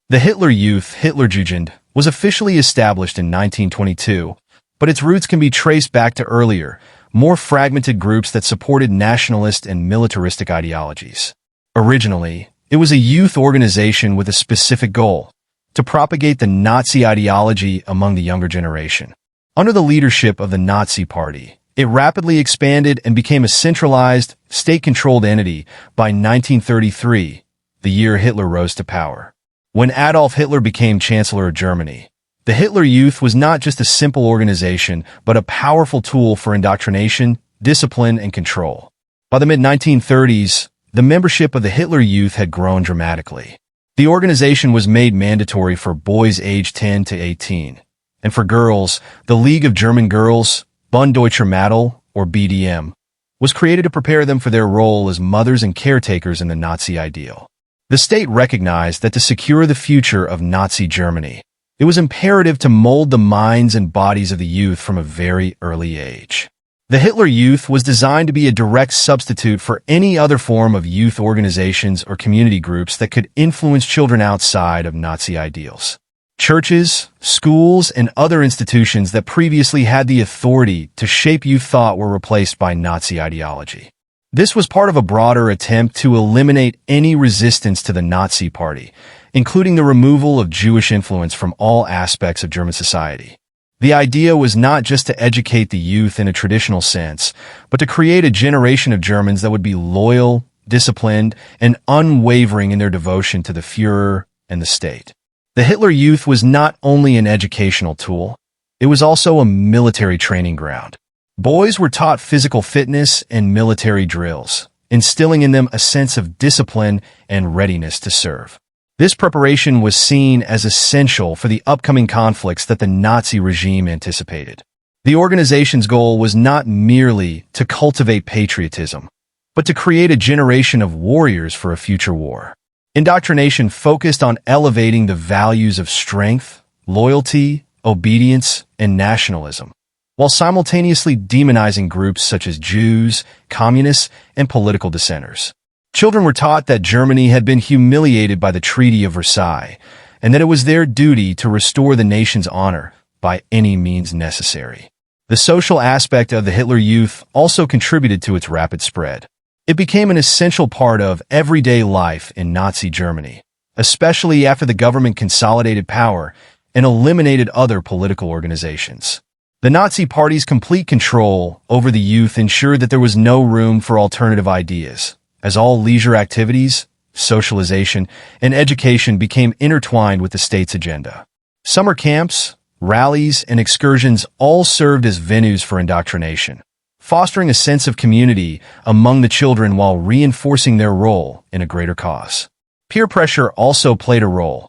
The Hitler Youth, Hitlerjugend, was officially established in 1922, but its roots can be traced back to earlier, more fragmented groups that supported nationalist and militaristic ideologies. Originally, it was a youth organization with a specific goal: to propagate the Nazi ideology among the younger generation. Under the leadership of the Nazi Party, it rapidly expanded and became a centralized, state-controlled entity by 1933, the year Hitler rose to power. When Adolf Hitler became Chancellor of Germany, the Hitler Youth was not just a simple organization, but a powerful tool for indoctrination, discipline, and control. By the mid-1930s, the membership of the Hitler Youth had grown dramatically. The organization was made mandatory for boys aged 10 to 18, and for girls, the League of German Girls, Bund Deutscher Mädel, or BDM, was created to prepare them for their role as mothers and caretakers in the Nazi ideal. The state recognized that to secure the future of Nazi Germany, it was imperative to mold the minds and bodies of the youth from a very early age. The Hitler Youth was designed to be a direct substitute for any other form of youth organizations or community groups that could influence children outside of Nazi ideals. Churches, schools, and other institutions that previously had the authority to shape youth thought were replaced by Nazi ideology. This was part of a broader attempt to eliminate any resistance to the Nazi Party, including the removal of Jewish influence from all aspects of German society. The idea was not just to educate the youth in a traditional sense, but to create a generation of Germans that would be loyal, disciplined, and unwavering in their devotion to the Führer and the state. The Hitler Youth was not only an educational tool, it was also a military training ground. Boys were taught physical fitness and military drills, instilling in them a sense of discipline and readiness to serve. This preparation was seen as essential for the upcoming conflicts that the Nazi regime anticipated. The organization's goal was not merely to cultivate patriotism, but to create a generation of warriors for a future war. Indoctrination focused on elevating the values of strength, loyalty, obedience, and nationalism, while simultaneously demonizing groups such as Jews, communists, and political dissenters. Children were taught that Germany had been humiliated by the Treaty of Versailles, and that it was their duty to restore the nation's honor by any means necessary. The social aspect of the Hitler Youth also contributed to its rapid spread. It became an essential part of everyday life in Nazi Germany, especially after the government consolidated power and eliminated other political organizations. The Nazi Party's complete control over the youth ensured that there was no room for alternative ideas, as all leisure activities, socialization, and education became intertwined with the state's agenda. Summer camps, rallies, and excursions all served as venues for indoctrination, fostering a sense of community among the children while reinforcing their role in a greater cause. Peer pressure also played a role.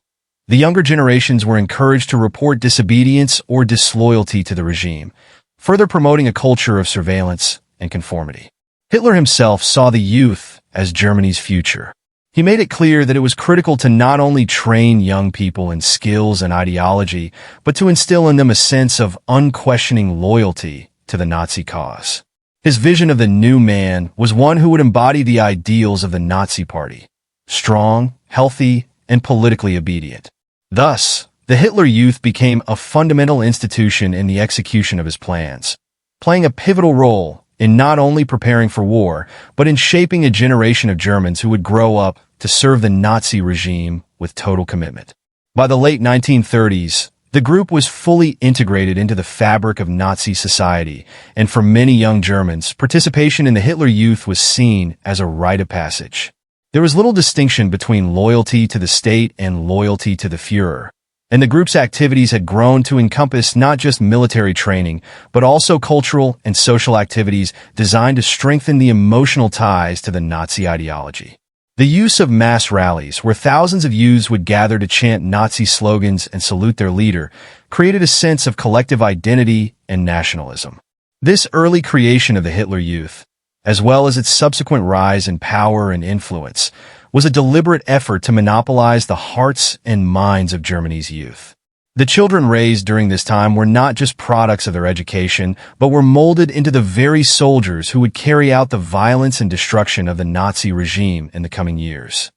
The younger generations were encouraged to report disobedience or disloyalty to the regime, further promoting a culture of surveillance and conformity. Hitler himself saw the youth as Germany's future. He made it clear that it was critical to not only train young people in skills and ideology, but to instill in them a sense of unquestioning loyalty to the Nazi cause. His vision of the new man was one who would embody the ideals of the Nazi Party: strong, healthy, and politically obedient. Thus, the Hitler Youth became a fundamental institution in the execution of his plans, playing a pivotal role in not only preparing for war, but in shaping a generation of Germans who would grow up to serve the Nazi regime with total commitment. By the late 1930s, the group was fully integrated into the fabric of Nazi society, and for many young Germans, participation in the Hitler Youth was seen as a rite of passage. There was little distinction between loyalty to the state and loyalty to the Führer, and the group's activities had grown to encompass not just military training, but also cultural and social activities designed to strengthen the emotional ties to the Nazi ideology. The use of mass rallies, where thousands of youths would gather to chant Nazi slogans and salute their leader, created a sense of collective identity and nationalism. This early creation of the Hitler Youth, as well as its subsequent rise in power and influence, was a deliberate effort to monopolize the hearts and minds of Germany's youth. The children raised during this time were not just products of their education, but were molded into the very soldiers who would carry out the violence and destruction of the Nazi regime in the coming years.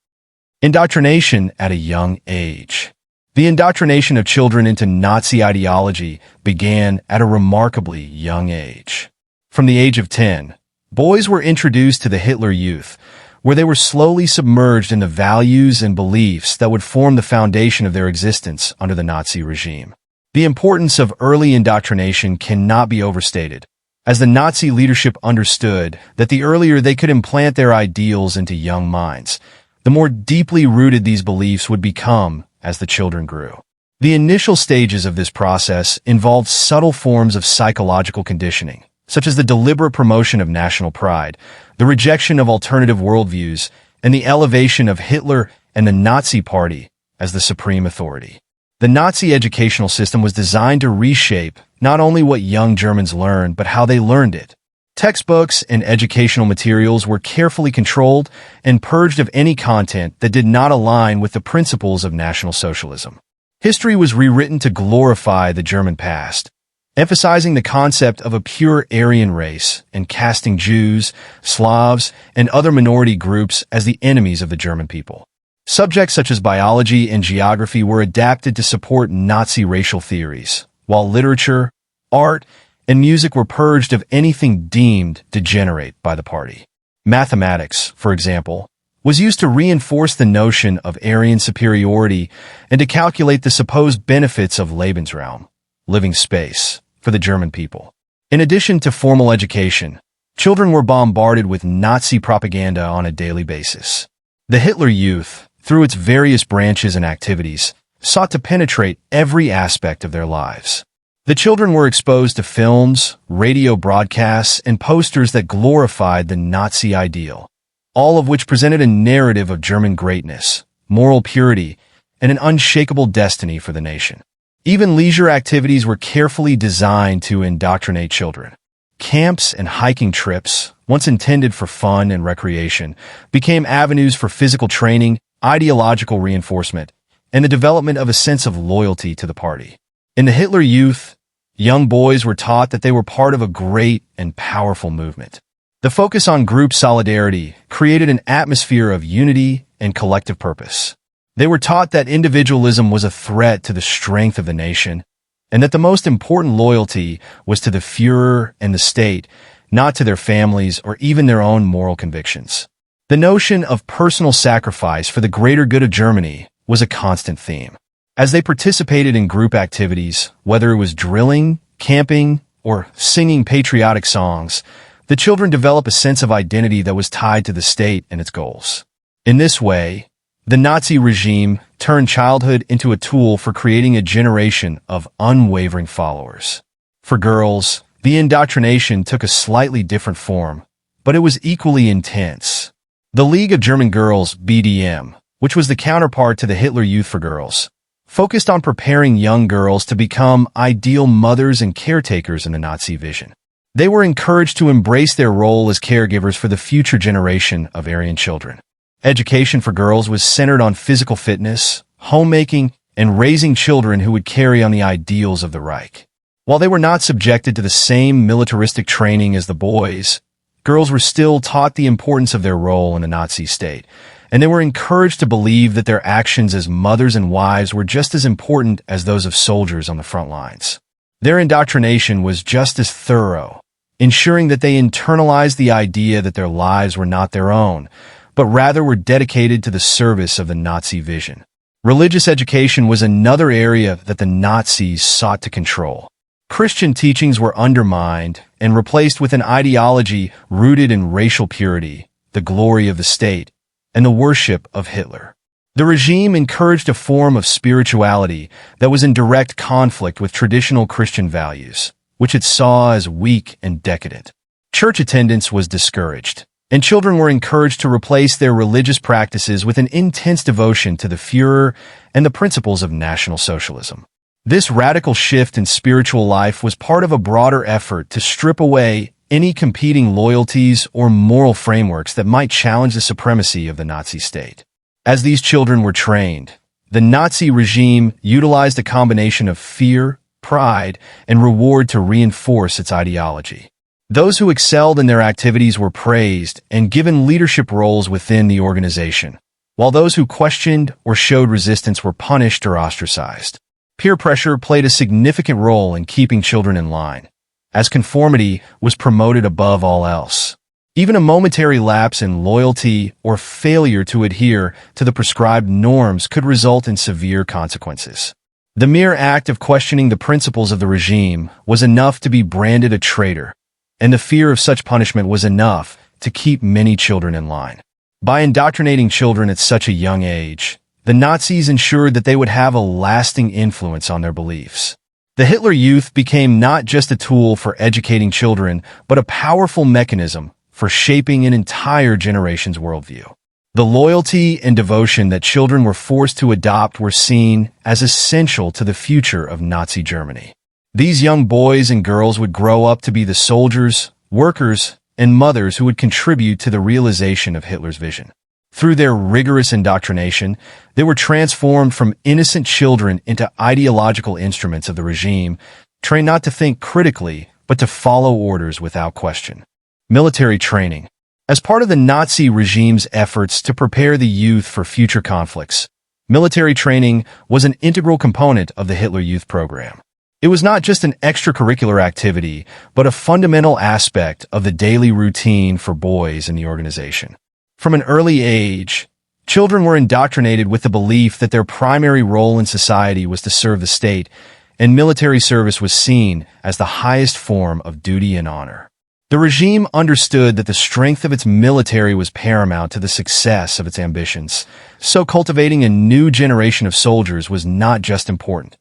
Indoctrination at a young age. The indoctrination of children into Nazi ideology began at a remarkably young age. From the age of 10, boys were introduced to the Hitler Youth, where they were slowly submerged in the values and beliefs that would form the foundation of their existence under the Nazi regime. The importance of early indoctrination cannot be overstated, as the Nazi leadership understood that the earlier they could implant their ideals into young minds, the more deeply rooted these beliefs would become as the children grew. The initial stages of this process involved subtle forms of psychological conditioning, such as the deliberate promotion of national pride, the rejection of alternative worldviews, and the elevation of Hitler and the Nazi Party as the supreme authority. The Nazi educational system was designed to reshape not only what young Germans learned, but how they learned it. Textbooks and educational materials were carefully controlled and purged of any content that did not align with the principles of National Socialism. History was rewritten to glorify the German past, emphasizing the concept of a pure Aryan race and casting Jews, Slavs, and other minority groups as the enemies of the German people. Subjects such as biology and geography were adapted to support Nazi racial theories, while literature, art, and music were purged of anything deemed degenerate by the party. Mathematics, for example, was used to reinforce the notion of Aryan superiority and to calculate the supposed benefits of Lebensraum, living space, for the German people. In addition to formal education, children were bombarded with Nazi propaganda on a daily basis. The Hitler Youth, through its various branches and activities, sought to penetrate every aspect of their lives. The children were exposed to films, radio broadcasts, and posters that glorified the Nazi ideal, all of which presented a narrative of German greatness, moral purity, and an unshakable destiny for the nation. Even leisure activities were carefully designed to indoctrinate children. Camps and hiking trips, once intended for fun and recreation, became avenues for physical training, ideological reinforcement, and the development of a sense of loyalty to the party. In the Hitler Youth, young boys were taught that they were part of a great and powerful movement. The focus on group solidarity created an atmosphere of unity and collective purpose. They were taught that individualism was a threat to the strength of the nation, and that the most important loyalty was to the Führer and the state, not to their families or even their own moral convictions. The notion of personal sacrifice for the greater good of Germany was a constant theme. As they participated in group activities, whether it was drilling, camping, or singing patriotic songs, the children developed a sense of identity that was tied to the state and its goals. In this way, the Nazi regime turned childhood into a tool for creating a generation of unwavering followers. For girls, the indoctrination took a slightly different form, but it was equally intense. The League of German Girls, BDM, which was the counterpart to the Hitler Youth for Girls, focused on preparing young girls to become ideal mothers and caretakers in the Nazi vision. They were encouraged to embrace their role as caregivers for the future generation of Aryan children. Education for girls was centered on physical fitness, homemaking, and raising children who would carry on the ideals of the Reich. While they were not subjected to the same militaristic training as the boys, girls were still taught the importance of their role in the Nazi state, and they were encouraged to believe that their actions as mothers and wives were just as important as those of soldiers on the front lines. Their indoctrination was just as thorough, ensuring that they internalized the idea that their lives were not their own, but rather were dedicated to the service of the Nazi vision. Religious education was another area that the Nazis sought to control. Christian teachings were undermined and replaced with an ideology rooted in racial purity, the glory of the state, and the worship of Hitler. The regime encouraged a form of spirituality that was in direct conflict with traditional Christian values, which it saw as weak and decadent. Church attendance was discouraged, and children were encouraged to replace their religious practices with an intense devotion to the Führer and the principles of National Socialism. This radical shift in spiritual life was part of a broader effort to strip away any competing loyalties or moral frameworks that might challenge the supremacy of the Nazi state. As these children were trained, the Nazi regime utilized a combination of fear, pride, and reward to reinforce its ideology. Those who excelled in their activities were praised and given leadership roles within the organization, while those who questioned or showed resistance were punished or ostracized. Peer pressure played a significant role in keeping children in line, as conformity was promoted above all else. Even a momentary lapse in loyalty or failure to adhere to the prescribed norms could result in severe consequences. The mere act of questioning the principles of the regime was enough to be branded a traitor, and the fear of such punishment was enough to keep many children in line. By indoctrinating children at such a young age, the Nazis ensured that they would have a lasting influence on their beliefs. The Hitler Youth became not just a tool for educating children, but a powerful mechanism for shaping an entire generation's worldview. The loyalty and devotion that children were forced to adopt were seen as essential to the future of Nazi Germany. These young boys and girls would grow up to be the soldiers, workers, and mothers who would contribute to the realization of Hitler's vision. Through their rigorous indoctrination, they were transformed from innocent children into ideological instruments of the regime, trained not to think critically, but to follow orders without question. Military training. As part of the Nazi regime's efforts to prepare the youth for future conflicts, military training was an integral component of the Hitler Youth program. It was not just an extracurricular activity, but a fundamental aspect of the daily routine for boys in the organization. From an early age, children were indoctrinated with the belief that their primary role in society was to serve the state, and military service was seen as the highest form of duty and honor. The regime understood that the strength of its military was paramount to the success of its ambitions, so cultivating a new generation of soldiers was not just important,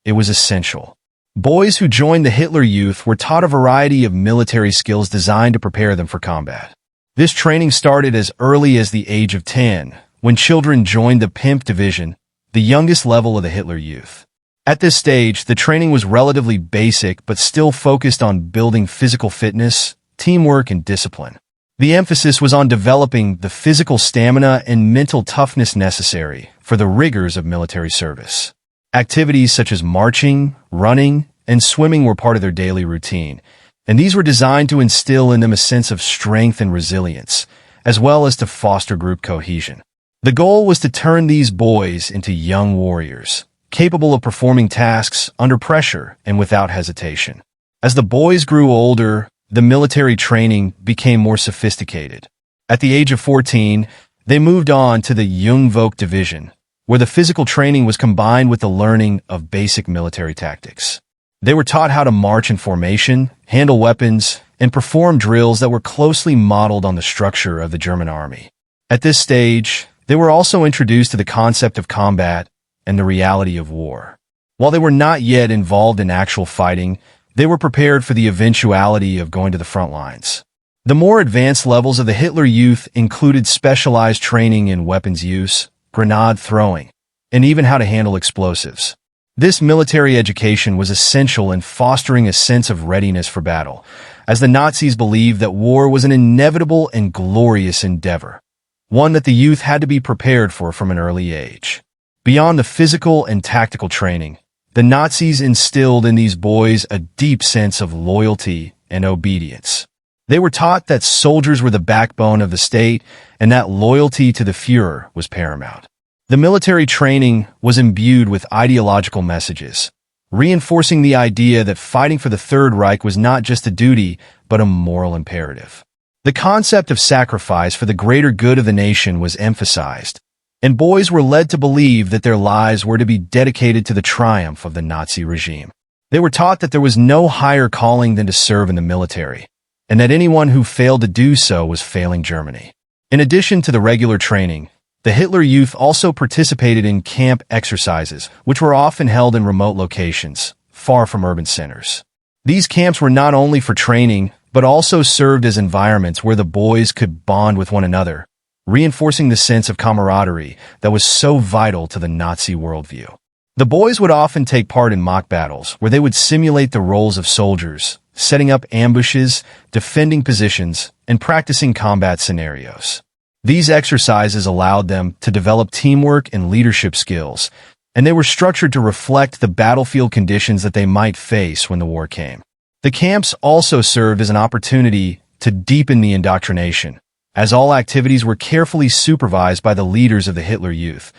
it was essential. Boys who joined the Hitler Youth were taught a variety of military skills designed to prepare them for combat. This training started as early as the age of 10, when children joined the Pimp Division, the youngest level of the Hitler Youth. At this stage, the training was relatively basic but still focused on building physical fitness, teamwork, and discipline. The emphasis was on developing the physical stamina and mental toughness necessary for the rigors of military service. Activities such as marching, running, and swimming were part of their daily routine, and these were designed to instill in them a sense of strength and resilience, as well as to foster group cohesion. The goal was to turn these boys into young warriors, capable of performing tasks under pressure and without hesitation. As the boys grew older, the military training became more sophisticated. At the age of 14, they moved on to the Jungvolk Division, where the physical training was combined with the learning of basic military tactics. They were taught how to march in formation, handle weapons, and perform drills that were closely modeled on the structure of the German army. At this stage, they were also introduced to the concept of combat and the reality of war. While they were not yet involved in actual fighting, they were prepared for the eventuality of going to the front lines. The more advanced levels of the Hitler Youth included specialized training in weapons use, grenade throwing, and even how to handle explosives. This military education was essential in fostering a sense of readiness for battle, as the Nazis believed that war was an inevitable and glorious endeavor, one that the youth had to be prepared for from an early age. Beyond the physical and tactical training, the Nazis instilled in these boys a deep sense of loyalty and obedience. They were taught that soldiers were the backbone of the state and that loyalty to the Führer was paramount. The military training was imbued with ideological messages, reinforcing the idea that fighting for the Third Reich was not just a duty, but a moral imperative. The concept of sacrifice for the greater good of the nation was emphasized, and boys were led to believe that their lives were to be dedicated to the triumph of the Nazi regime. They were taught that there was no higher calling than to serve in the military, and that anyone who failed to do so was failing Germany. In addition to the regular training, the Hitler Youth also participated in camp exercises, which were often held in remote locations, far from urban centers. These camps were not only for training, but also served as environments where the boys could bond with one another, reinforcing the sense of camaraderie that was so vital to the Nazi worldview. The boys would often take part in mock battles, where they would simulate the roles of soldiers, setting up ambushes, defending positions, and practicing combat scenarios. These exercises allowed them to develop teamwork and leadership skills, and they were structured to reflect the battlefield conditions that they might face when the war came. The camps also served as an opportunity to deepen the indoctrination, as all activities were carefully supervised by the leaders of the Hitler Youth,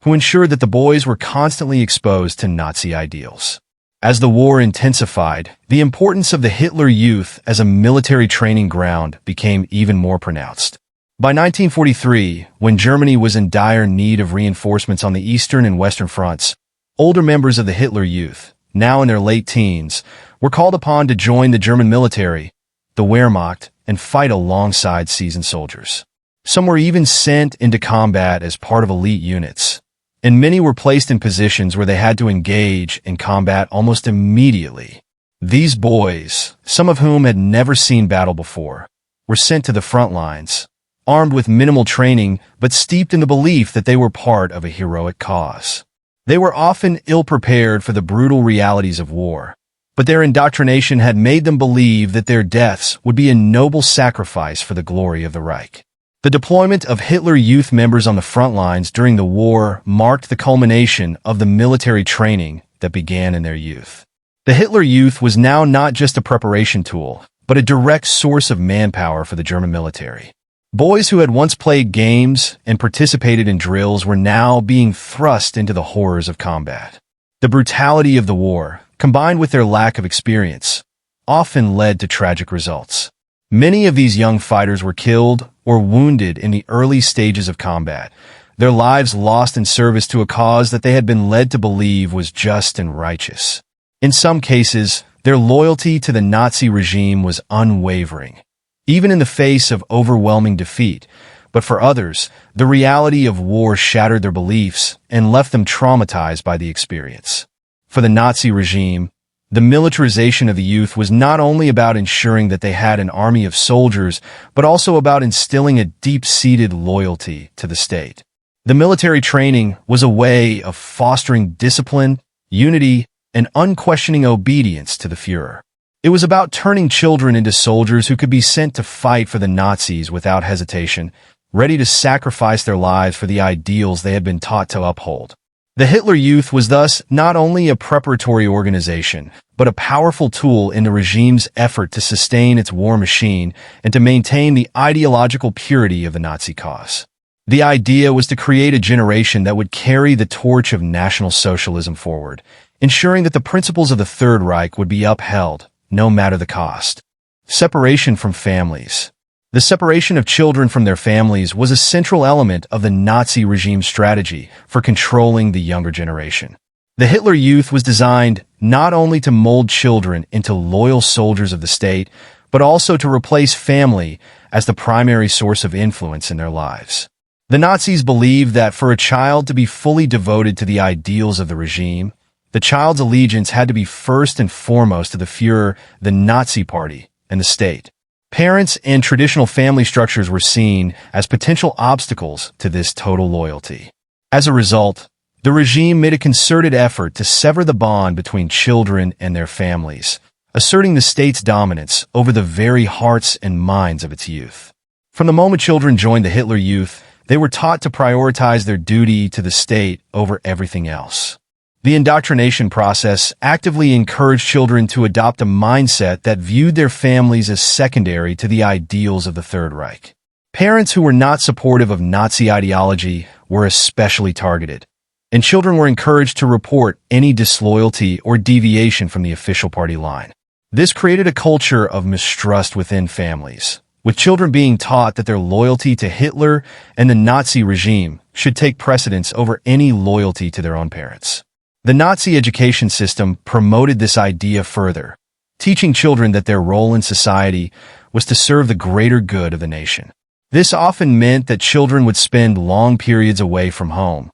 who ensured that the boys were constantly exposed to Nazi ideals. As the war intensified, the importance of the Hitler Youth as a military training ground became even more pronounced. By 1943, when Germany was in dire need of reinforcements on the Eastern and Western fronts, older members of the Hitler Youth, now in their late teens, were called upon to join the German military, the Wehrmacht, and fight alongside seasoned soldiers. Some were even sent into combat as part of elite units, and many were placed in positions where they had to engage in combat almost immediately. These boys, some of whom had never seen battle before, were sent to the front lines, armed with minimal training but steeped in the belief that they were part of a heroic cause. They were often ill-prepared for the brutal realities of war, but their indoctrination had made them believe that their deaths would be a noble sacrifice for the glory of the Reich. The deployment of Hitler Youth members on the front lines during the war marked the culmination of the military training that began in their youth. The Hitler Youth was now not just a preparation tool, but a direct source of manpower for the German military. Boys who had once played games and participated in drills were now being thrust into the horrors of combat. The brutality of the war, combined with their lack of experience, often led to tragic results. Many of these young fighters were killed or wounded in the early stages of combat, their lives lost in service to a cause that they had been led to believe was just and righteous. In some cases, their loyalty to the Nazi regime was unwavering, even in the face of overwhelming defeat, but for others, the reality of war shattered their beliefs and left them traumatized by the experience. For the Nazi regime, the militarization of the youth was not only about ensuring that they had an army of soldiers, but also about instilling a deep-seated loyalty to the state. The military training was a way of fostering discipline, unity, and unquestioning obedience to the Führer. It was about turning children into soldiers who could be sent to fight for the Nazis without hesitation, ready to sacrifice their lives for the ideals they had been taught to uphold. The Hitler Youth was thus not only a preparatory organization, but a powerful tool in the regime's effort to sustain its war machine and to maintain the ideological purity of the Nazi cause. The idea was to create a generation that would carry the torch of National Socialism forward, ensuring that the principles of the Third Reich would be upheld, no matter the cost. Separation from families. The separation of children from their families was a central element of the Nazi regime's strategy for controlling the younger generation. The Hitler Youth was designed not only to mold children into loyal soldiers of the state, but also to replace family as the primary source of influence in their lives. The Nazis believed that for a child to be fully devoted to the ideals of the regime, the child's allegiance had to be first and foremost to the Führer, the Nazi Party, and the state. Parents and traditional family structures were seen as potential obstacles to this total loyalty. As a result, the regime made a concerted effort to sever the bond between children and their families, asserting the state's dominance over the very hearts and minds of its youth. From the moment children joined the Hitler Youth, they were taught to prioritize their duty to the state over everything else. The indoctrination process actively encouraged children to adopt a mindset that viewed their families as secondary to the ideals of the Third Reich. Parents who were not supportive of Nazi ideology were especially targeted, and children were encouraged to report any disloyalty or deviation from the official party line. This created a culture of mistrust within families, with children being taught that their loyalty to Hitler and the Nazi regime should take precedence over any loyalty to their own parents. The Nazi education system promoted this idea further, teaching children that their role in society was to serve the greater good of the nation. This often meant that children would spend long periods away from home,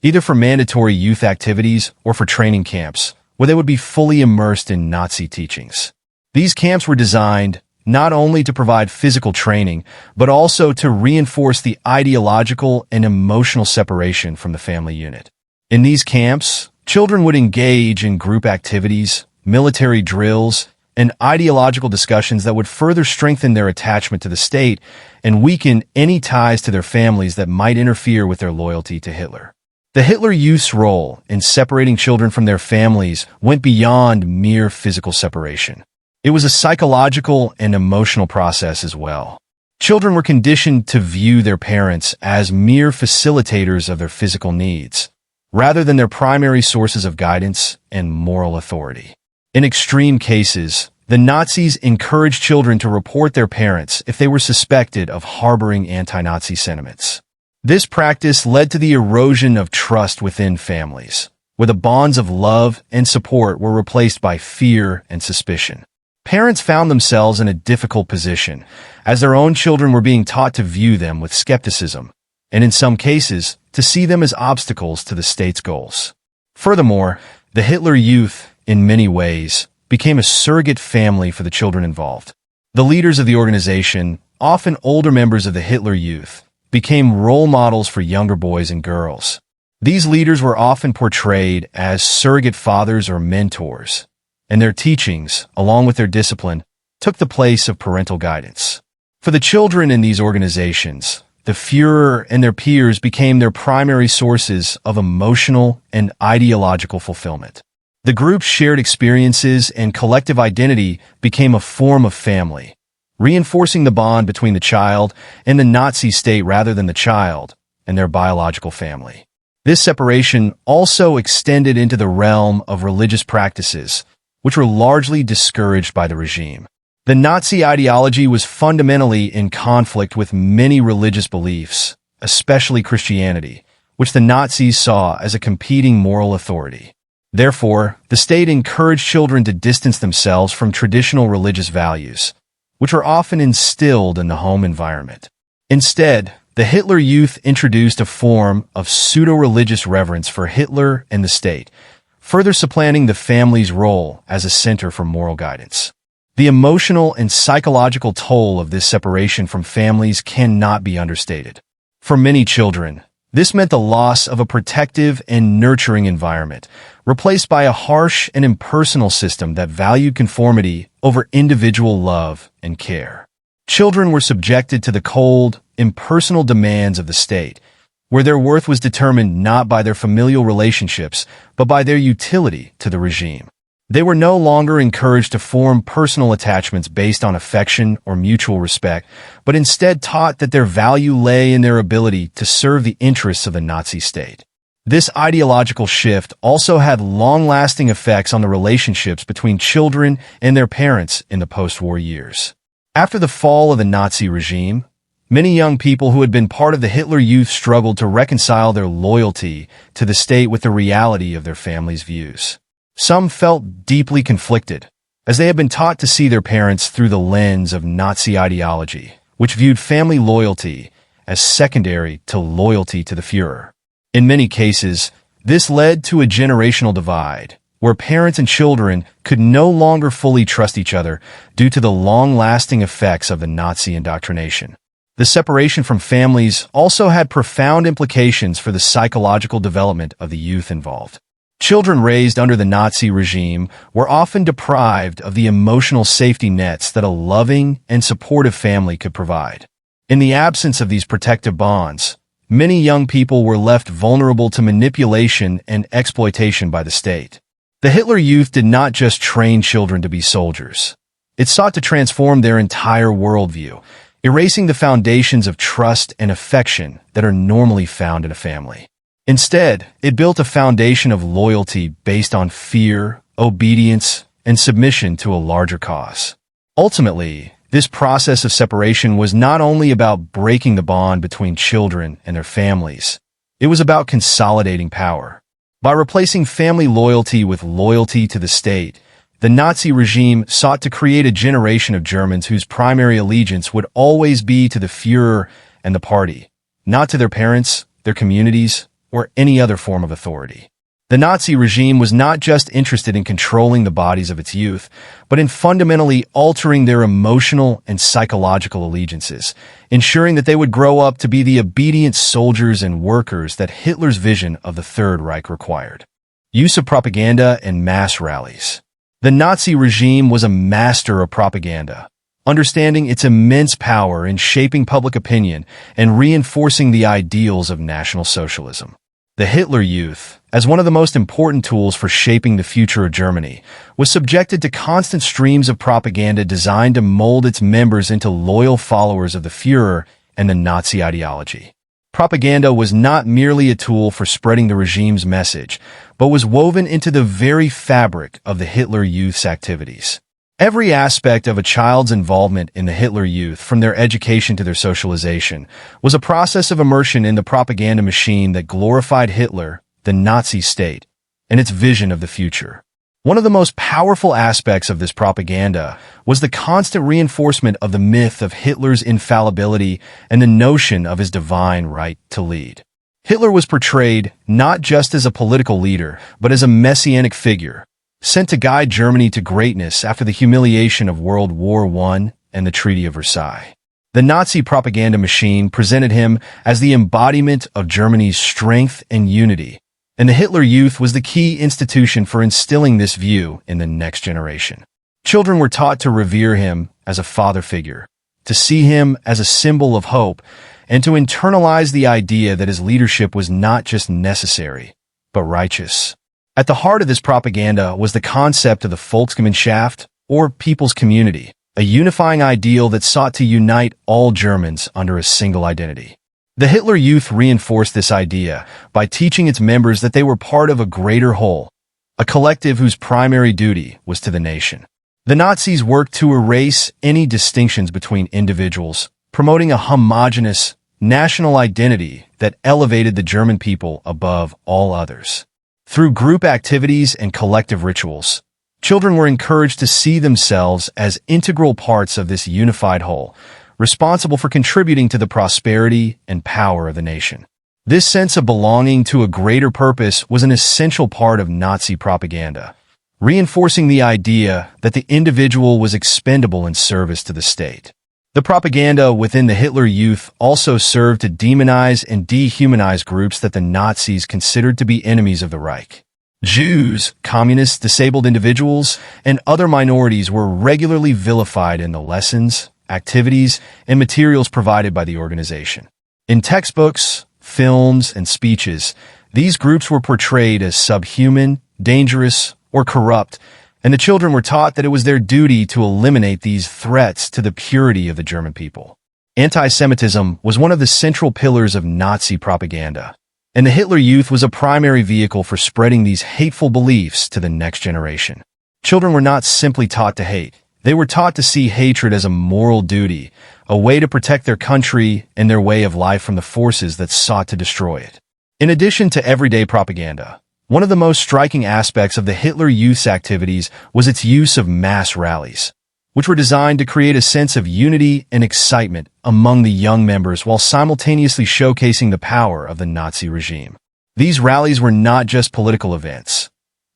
either for mandatory youth activities or for training camps, where they would be fully immersed in Nazi teachings. These camps were designed not only to provide physical training, but also to reinforce the ideological and emotional separation from the family unit. In these camps, children would engage in group activities, military drills, and ideological discussions that would further strengthen their attachment to the state and weaken any ties to their families that might interfere with their loyalty to Hitler. The Hitler Youth's role in separating children from their families went beyond mere physical separation. It was a psychological and emotional process as well. Children were conditioned to view their parents as mere facilitators of their physical needs, rather than their primary sources of guidance and moral authority. In extreme cases, the Nazis encouraged children to report their parents if they were suspected of harboring anti-Nazi sentiments. This practice led to the erosion of trust within families, where the bonds of love and support were replaced by fear and suspicion. Parents found themselves in a difficult position, as their own children were being taught to view them with skepticism, and in some cases, to see them as obstacles to the state's goals. Furthermore, the Hitler Youth, in many ways, became a surrogate family for the children involved. The leaders of the organization, often older members of the Hitler Youth, became role models for younger boys and girls. These leaders were often portrayed as surrogate fathers or mentors, and their teachings, along with their discipline, took the place of parental guidance. For the children in these organizations, the Führer and their peers became their primary sources of emotional and ideological fulfillment. The group's shared experiences and collective identity became a form of family, reinforcing the bond between the child and the Nazi state rather than the child and their biological family. This separation also extended into the realm of religious practices, which were largely discouraged by the regime. The Nazi ideology was fundamentally in conflict with many religious beliefs, especially Christianity, which the Nazis saw as a competing moral authority. Therefore, the state encouraged children to distance themselves from traditional religious values, which were often instilled in the home environment. Instead, the Hitler Youth introduced a form of pseudo-religious reverence for Hitler and the state, further supplanting the family's role as a center for moral guidance. The emotional and psychological toll of this separation from families cannot be understated. For many children, this meant the loss of a protective and nurturing environment, replaced by a harsh and impersonal system that valued conformity over individual love and care. Children were subjected to the cold, impersonal demands of the state, where their worth was determined not by their familial relationships, but by their utility to the regime. They were no longer encouraged to form personal attachments based on affection or mutual respect, but instead taught that their value lay in their ability to serve the interests of the Nazi state. This ideological shift also had long-lasting effects on the relationships between children and their parents in the post-war years. After the fall of the Nazi regime, many young people who had been part of the Hitler Youth struggled to reconcile their loyalty to the state with the reality of their family's views. Some felt deeply conflicted, as they had been taught to see their parents through the lens of Nazi ideology, which viewed family loyalty as secondary to loyalty to the Führer. In many cases, this led to a generational divide, where parents and children could no longer fully trust each other due to the long-lasting effects of the Nazi indoctrination. The separation from families also had profound implications for the psychological development of the youth involved. Children raised under the Nazi regime were often deprived of the emotional safety nets that a loving and supportive family could provide. In the absence of these protective bonds, many young people were left vulnerable to manipulation and exploitation by the state. The Hitler Youth did not just train children to be soldiers. It sought to transform their entire worldview, erasing the foundations of trust and affection that are normally found in a family. Instead, it built a foundation of loyalty based on fear, obedience, and submission to a larger cause. Ultimately, this process of separation was not only about breaking the bond between children and their families, it was about consolidating power. By replacing family loyalty with loyalty to the state, the Nazi regime sought to create a generation of Germans whose primary allegiance would always be to the Führer and the party, not to their parents, their communities, or any other form of authority. The Nazi regime was not just interested in controlling the bodies of its youth, but in fundamentally altering their emotional and psychological allegiances, ensuring that they would grow up to be the obedient soldiers and workers that Hitler's vision of the Third Reich required. Use of propaganda and mass rallies. The Nazi regime was a master of propaganda, understanding its immense power in shaping public opinion and reinforcing the ideals of National Socialism. The Hitler Youth, as one of the most important tools for shaping the future of Germany, was subjected to constant streams of propaganda designed to mold its members into loyal followers of the Führer and the Nazi ideology. Propaganda was not merely a tool for spreading the regime's message, but was woven into the very fabric of the Hitler Youth's activities. Every aspect of a child's involvement in the Hitler Youth, from their education to their socialization, was a process of immersion in the propaganda machine that glorified Hitler, the Nazi state, and its vision of the future. One of the most powerful aspects of this propaganda was the constant reinforcement of the myth of Hitler's infallibility and the notion of his divine right to lead. Hitler was portrayed not just as a political leader, but as a messianic figure, sent to guide Germany to greatness after the humiliation of World War I and the Treaty of Versailles. The Nazi propaganda machine presented him as the embodiment of Germany's strength and unity, and the Hitler Youth was the key institution for instilling this view in the next generation. Children were taught to revere him as a father figure, to see him as a symbol of hope, and to internalize the idea that his leadership was not just necessary, but righteous. At the heart of this propaganda was the concept of the Volksgemeinschaft, or people's community, a unifying ideal that sought to unite all Germans under a single identity. The Hitler Youth reinforced this idea by teaching its members that they were part of a greater whole, a collective whose primary duty was to the nation. The Nazis worked to erase any distinctions between individuals, promoting a homogeneous, national identity that elevated the German people above all others. Through group activities and collective rituals, children were encouraged to see themselves as integral parts of this unified whole, responsible for contributing to the prosperity and power of the nation. This sense of belonging to a greater purpose was an essential part of Nazi propaganda, reinforcing the idea that the individual was expendable in service to the state. The propaganda within the Hitler Youth also served to demonize and dehumanize groups that the Nazis considered to be enemies of the Reich. Jews, communists, disabled individuals, and other minorities were regularly vilified in the lessons, activities, and materials provided by the organization. In textbooks, films, and speeches, these groups were portrayed as subhuman, dangerous, or corrupt, and the children were taught that it was their duty to eliminate these threats to the purity of the German people. Anti-Semitism was one of the central pillars of Nazi propaganda, and the Hitler Youth was a primary vehicle for spreading these hateful beliefs to the next generation. Children were not simply taught to hate. They were taught to see hatred as a moral duty, a way to protect their country and their way of life from the forces that sought to destroy it. In addition to everyday propaganda, one of the most striking aspects of the Hitler Youth's activities was its use of mass rallies, which were designed to create a sense of unity and excitement among the young members while simultaneously showcasing the power of the Nazi regime. These rallies were not just political events.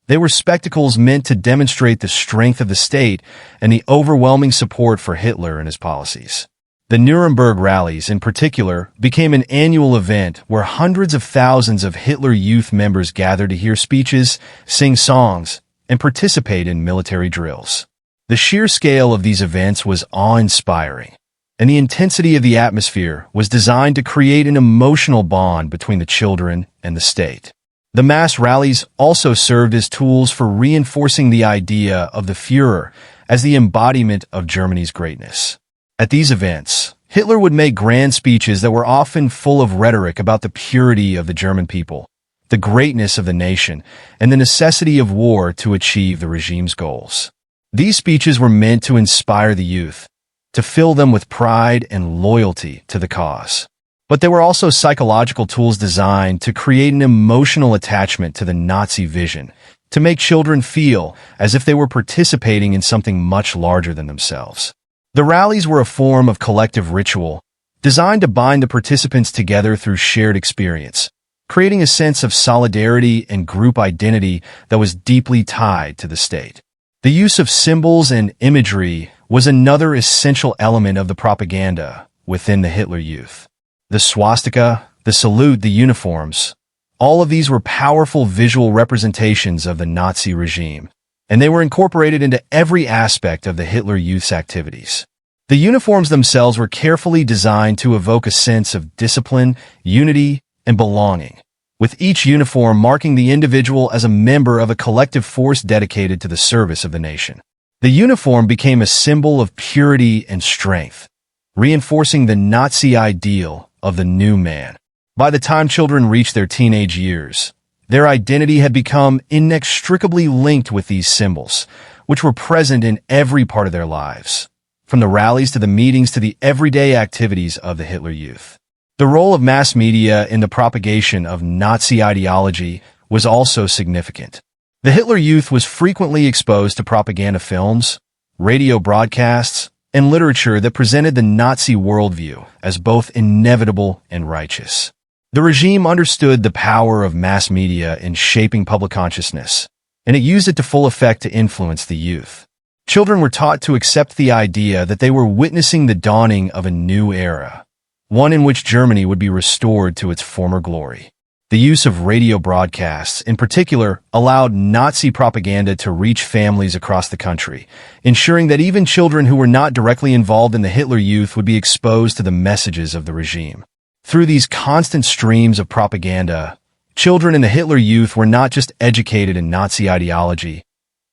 They were spectacles meant to demonstrate the strength of the state and the overwhelming support for Hitler and his policies. The Nuremberg rallies, in particular, became an annual event where hundreds of thousands of Hitler Youth members gathered to hear speeches, sing songs, and participate in military drills. The sheer scale of these events was awe-inspiring, and the intensity of the atmosphere was designed to create an emotional bond between the children and the state. The mass rallies also served as tools for reinforcing the idea of the Führer as the embodiment of Germany's greatness. At these events, Hitler would make grand speeches that were often full of rhetoric about the purity of the German people, the greatness of the nation, and the necessity of war to achieve the regime's goals. These speeches were meant to inspire the youth, to fill them with pride and loyalty to the cause. But they were also psychological tools designed to create an emotional attachment to the Nazi vision, to make children feel as if they were participating in something much larger than themselves. The rallies were a form of collective ritual, designed to bind the participants together through shared experience, creating a sense of solidarity and group identity that was deeply tied to the state. The use of symbols and imagery was another essential element of the propaganda within the Hitler Youth. The swastika, the salute, the uniforms, all of these were powerful visual representations of the Nazi regime, and they were incorporated into every aspect of the Hitler Youth's activities. The uniforms themselves were carefully designed to evoke a sense of discipline, unity, and belonging, with each uniform marking the individual as a member of a collective force dedicated to the service of the nation. The uniform became a symbol of purity and strength, reinforcing the Nazi ideal of the new man. By the time children reached their teenage years, their identity had become inextricably linked with these symbols, which were present in every part of their lives, from the rallies to the meetings to the everyday activities of the Hitler Youth. The role of mass media in the propagation of Nazi ideology was also significant. The Hitler Youth was frequently exposed to propaganda films, radio broadcasts, and literature that presented the Nazi worldview as both inevitable and righteous. The regime understood the power of mass media in shaping public consciousness, and it used it to full effect to influence the youth. Children were taught to accept the idea that they were witnessing the dawning of a new era, one in which Germany would be restored to its former glory. The use of radio broadcasts, in particular, allowed Nazi propaganda to reach families across the country, ensuring that even children who were not directly involved in the Hitler Youth would be exposed to the messages of the regime. Through these constant streams of propaganda, children in the Hitler Youth were not just educated in Nazi ideology,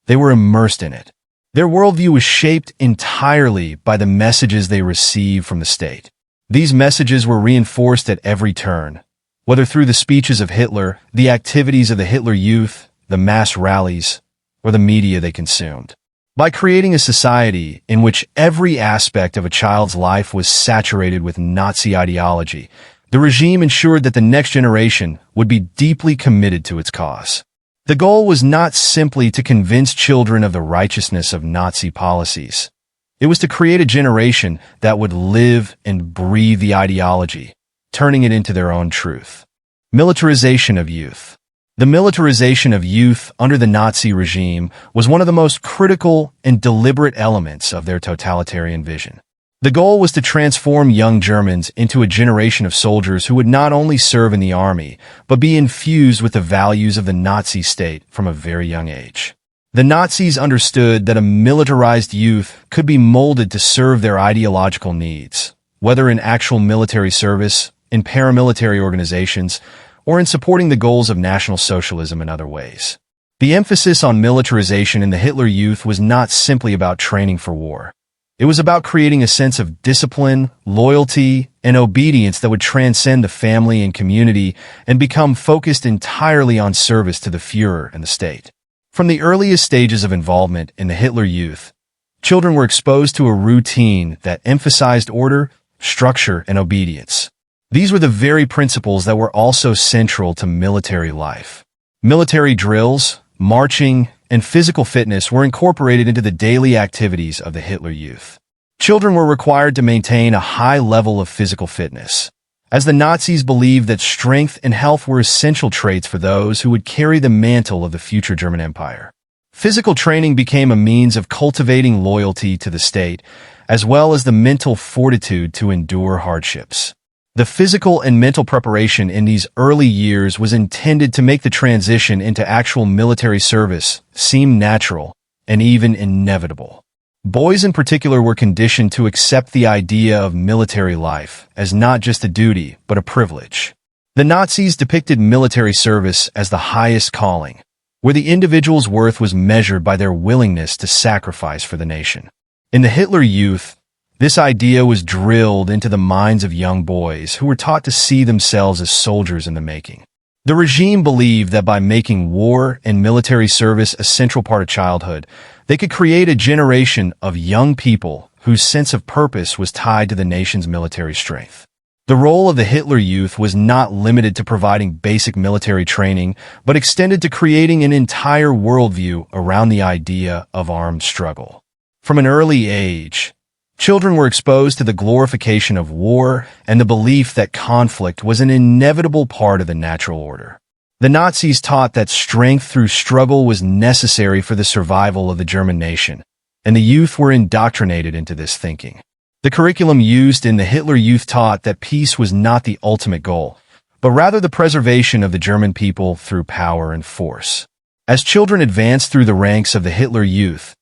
they were immersed in it. Their worldview was shaped entirely by the messages they received from the state. These messages were reinforced at every turn, whether through the speeches of Hitler, the activities of the Hitler Youth, the mass rallies, or the media they consumed. By creating a society in which every aspect of a child's life was saturated with Nazi ideology, the regime ensured that the next generation would be deeply committed to its cause. The goal was not simply to convince children of the righteousness of Nazi policies. It was to create a generation that would live and breathe the ideology, turning it into their own truth. Militarization of youth. The militarization of youth under the Nazi regime was one of the most critical and deliberate elements of their totalitarian vision. The goal was to transform young Germans into a generation of soldiers who would not only serve in the army, but be infused with the values of the Nazi state from a very young age. The Nazis understood that a militarized youth could be molded to serve their ideological needs, whether in actual military service, in paramilitary organizations, or in supporting the goals of National Socialism in other ways. The emphasis on militarization in the Hitler Youth was not simply about training for war. It was about creating a sense of discipline, loyalty, and obedience that would transcend the family and community and become focused entirely on service to the Führer and the state. From the earliest stages of involvement in the Hitler Youth, children were exposed to a routine that emphasized order, structure, and obedience. These were the very principles that were also central to military life. Military drills, marching, and physical fitness were incorporated into the daily activities of the Hitler Youth. Children were required to maintain a high level of physical fitness, as the Nazis believed that strength and health were essential traits for those who would carry the mantle of the future German Empire. Physical training became a means of cultivating loyalty to the state, as well as the mental fortitude to endure hardships. The physical and mental preparation in these early years was intended to make the transition into actual military service seem natural and even inevitable. Boys in particular were conditioned to accept the idea of military life as not just a duty, but a privilege. The Nazis depicted military service as the highest calling, where the individual's worth was measured by their willingness to sacrifice for the nation. In the Hitler Youth, this idea was drilled into the minds of young boys who were taught to see themselves as soldiers in the making. The regime believed that by making war and military service a central part of childhood, they could create a generation of young people whose sense of purpose was tied to the nation's military strength. The role of the Hitler Youth was not limited to providing basic military training, but extended to creating an entire worldview around the idea of armed struggle. From an early age, children were exposed to the glorification of war and the belief that conflict was an inevitable part of the natural order. The Nazis taught that strength through struggle was necessary for the survival of the German nation, and the youth were indoctrinated into this thinking. The curriculum used in the Hitler Youth taught that peace was not the ultimate goal, but rather the preservation of the German people through power and force. As children advanced through the ranks of the Hitler Youth,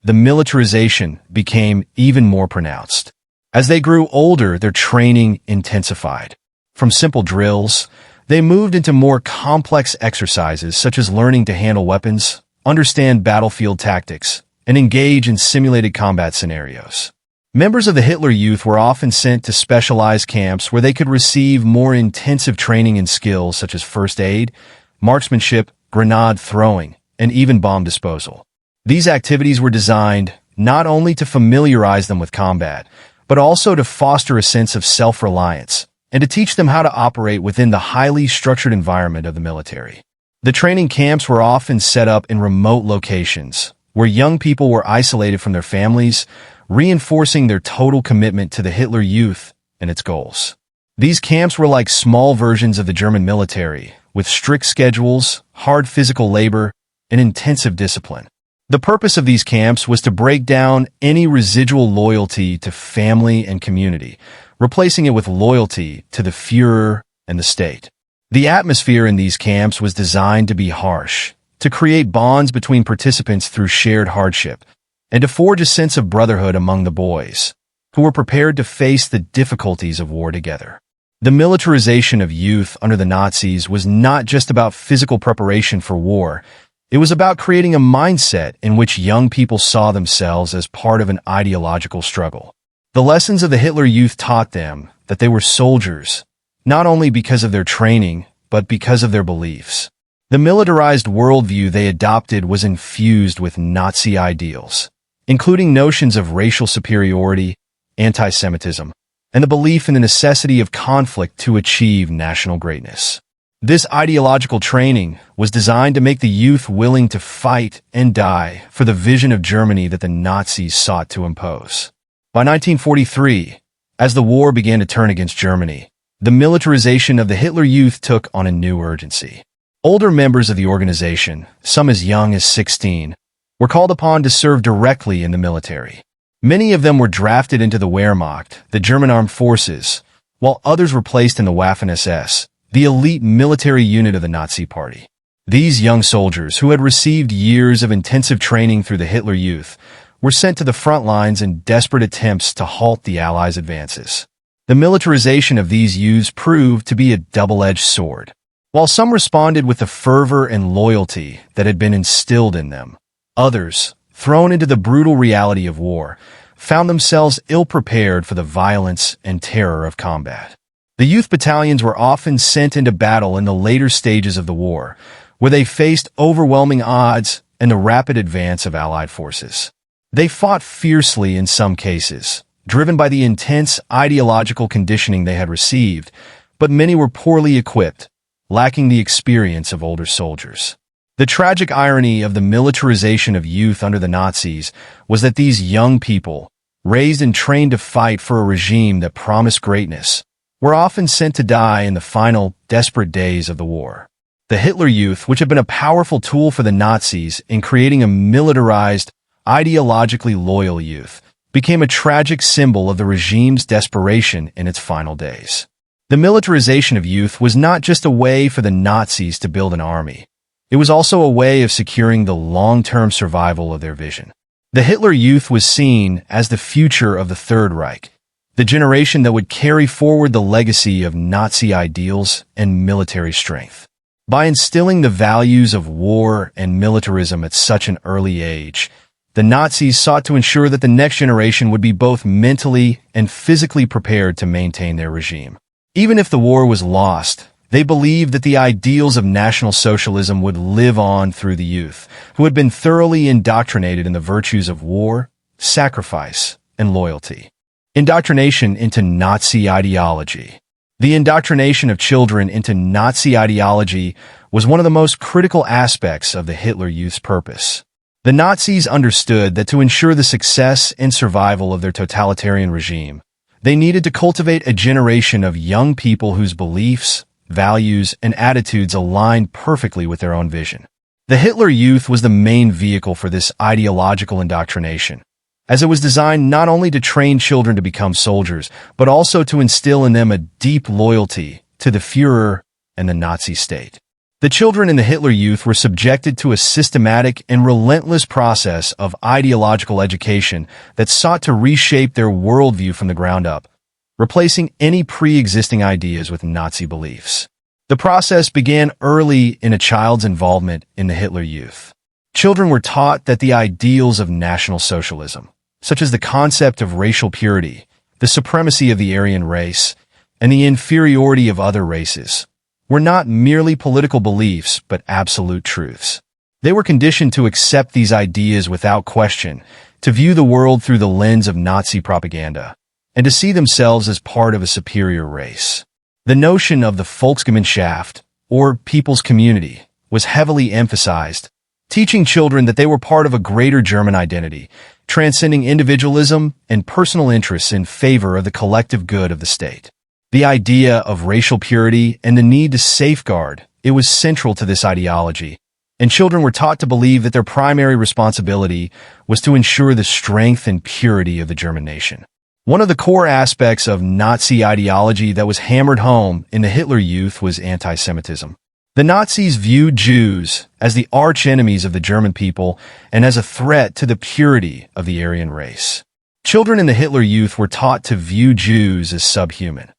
the militarization became even more pronounced. As they grew older, their training intensified. From simple drills, They moved into more complex exercises such as learning to handle weapons, understand battlefield tactics, and engage in simulated combat scenarios. Members of the Hitler Youth were often sent to specialized camps where they could receive more intensive training in skills such as first aid, marksmanship, grenade throwing, and even bomb disposal. These activities were designed not only to familiarize them with combat, but also to foster a sense of self-reliance and to teach them how to operate within the highly structured environment of the military. The training camps were often set up in remote locations, where young people were isolated from their families, reinforcing their total commitment to the Hitler Youth and its goals. These camps were like small versions of the German military, with strict schedules, hard physical labor, and intensive discipline. The purpose of these camps was to break down any residual loyalty to family and community, replacing it with loyalty to the Führer and the state. The atmosphere in these camps was designed to be harsh, to create bonds between participants through shared hardship, and to forge a sense of brotherhood among the boys, who were prepared to face the difficulties of war together. The militarization of youth under the Nazis was not just about physical preparation for war. It was about creating a mindset in which young people saw themselves as part of an ideological struggle. The lessons of the Hitler Youth taught them that they were soldiers, not only because of their training, but because of their beliefs. The militarized worldview they adopted was infused with Nazi ideals, including notions of racial superiority, anti-Semitism, and the belief in the necessity of conflict to achieve national greatness. This ideological training was designed to make the youth willing to fight and die for the vision of Germany that the Nazis sought to impose. By 1943, as the war began to turn against Germany, the militarization of the Hitler Youth took on a new urgency. Older members of the organization, some as young as 16, were called upon to serve directly in the military. Many of them were drafted into the Wehrmacht, the German armed forces, while others were placed in the Waffen-SS, the elite military unit of the Nazi Party. These young soldiers, who had received years of intensive training through the Hitler Youth, were sent to the front lines in desperate attempts to halt the Allies' advances. The militarization of these youths proved to be a double-edged sword. While some responded with the fervor and loyalty that had been instilled in them, others, thrown into the brutal reality of war, found themselves ill-prepared for the violence and terror of combat. The youth battalions were often sent into battle in the later stages of the war, where they faced overwhelming odds and the rapid advance of Allied forces. They fought fiercely in some cases, driven by the intense ideological conditioning they had received, but many were poorly equipped, lacking the experience of older soldiers. The tragic irony of the militarization of youth under the Nazis was that these young people, raised and trained to fight for a regime that promised greatness, were often sent to die in the final, desperate days of the war. The Hitler Youth, which had been a powerful tool for the Nazis in creating a militarized, ideologically loyal youth, became a tragic symbol of the regime's desperation in its final days. The militarization of youth was not just a way for the Nazis to build an army. It was also a way of securing the long-term survival of their vision. The Hitler Youth was seen as the future of the Third Reich, the generation that would carry forward the legacy of Nazi ideals and military strength. By instilling the values of war and militarism at such an early age, the Nazis sought to ensure that the next generation would be both mentally and physically prepared to maintain their regime. Even if the war was lost, they believed that the ideals of National Socialism would live on through the youth, who had been thoroughly indoctrinated in the virtues of war, sacrifice, and loyalty. Indoctrination into Nazi ideology. The indoctrination of children into Nazi ideology was one of the most critical aspects of the Hitler Youth's purpose. The Nazis understood that to ensure the success and survival of their totalitarian regime, they needed to cultivate a generation of young people whose beliefs, values, and attitudes aligned perfectly with their own vision. The Hitler Youth was the main vehicle for this ideological indoctrination, as it was designed not only to train children to become soldiers, but also to instill in them a deep loyalty to the Führer and the Nazi state. The children in the Hitler Youth were subjected to a systematic and relentless process of ideological education that sought to reshape their worldview from the ground up, replacing any pre-existing ideas with Nazi beliefs. The process began early in a child's involvement in the Hitler Youth. Children were taught that the ideals of National Socialism, such as the concept of racial purity, the supremacy of the Aryan race, and the inferiority of other races, were not merely political beliefs but absolute truths. They were conditioned to accept these ideas without question, to view the world through the lens of Nazi propaganda, and to see themselves as part of a superior race. The notion of the Volksgemeinschaft, or people's community, was heavily emphasized, teaching children that they were part of a greater German identity, transcending individualism and personal interests in favor of the collective good of the state. The idea of racial purity and the need to safeguard it was central to this ideology, and children were taught to believe that their primary responsibility was to ensure the strength and purity of the German nation. One of the core aspects of Nazi ideology that was hammered home in the Hitler Youth was anti-Semitism. The Nazis viewed Jews as the arch-enemies of the German people and as a threat to the purity of the Aryan race. Children in the Hitler Youth were taught to view Jews as subhuman,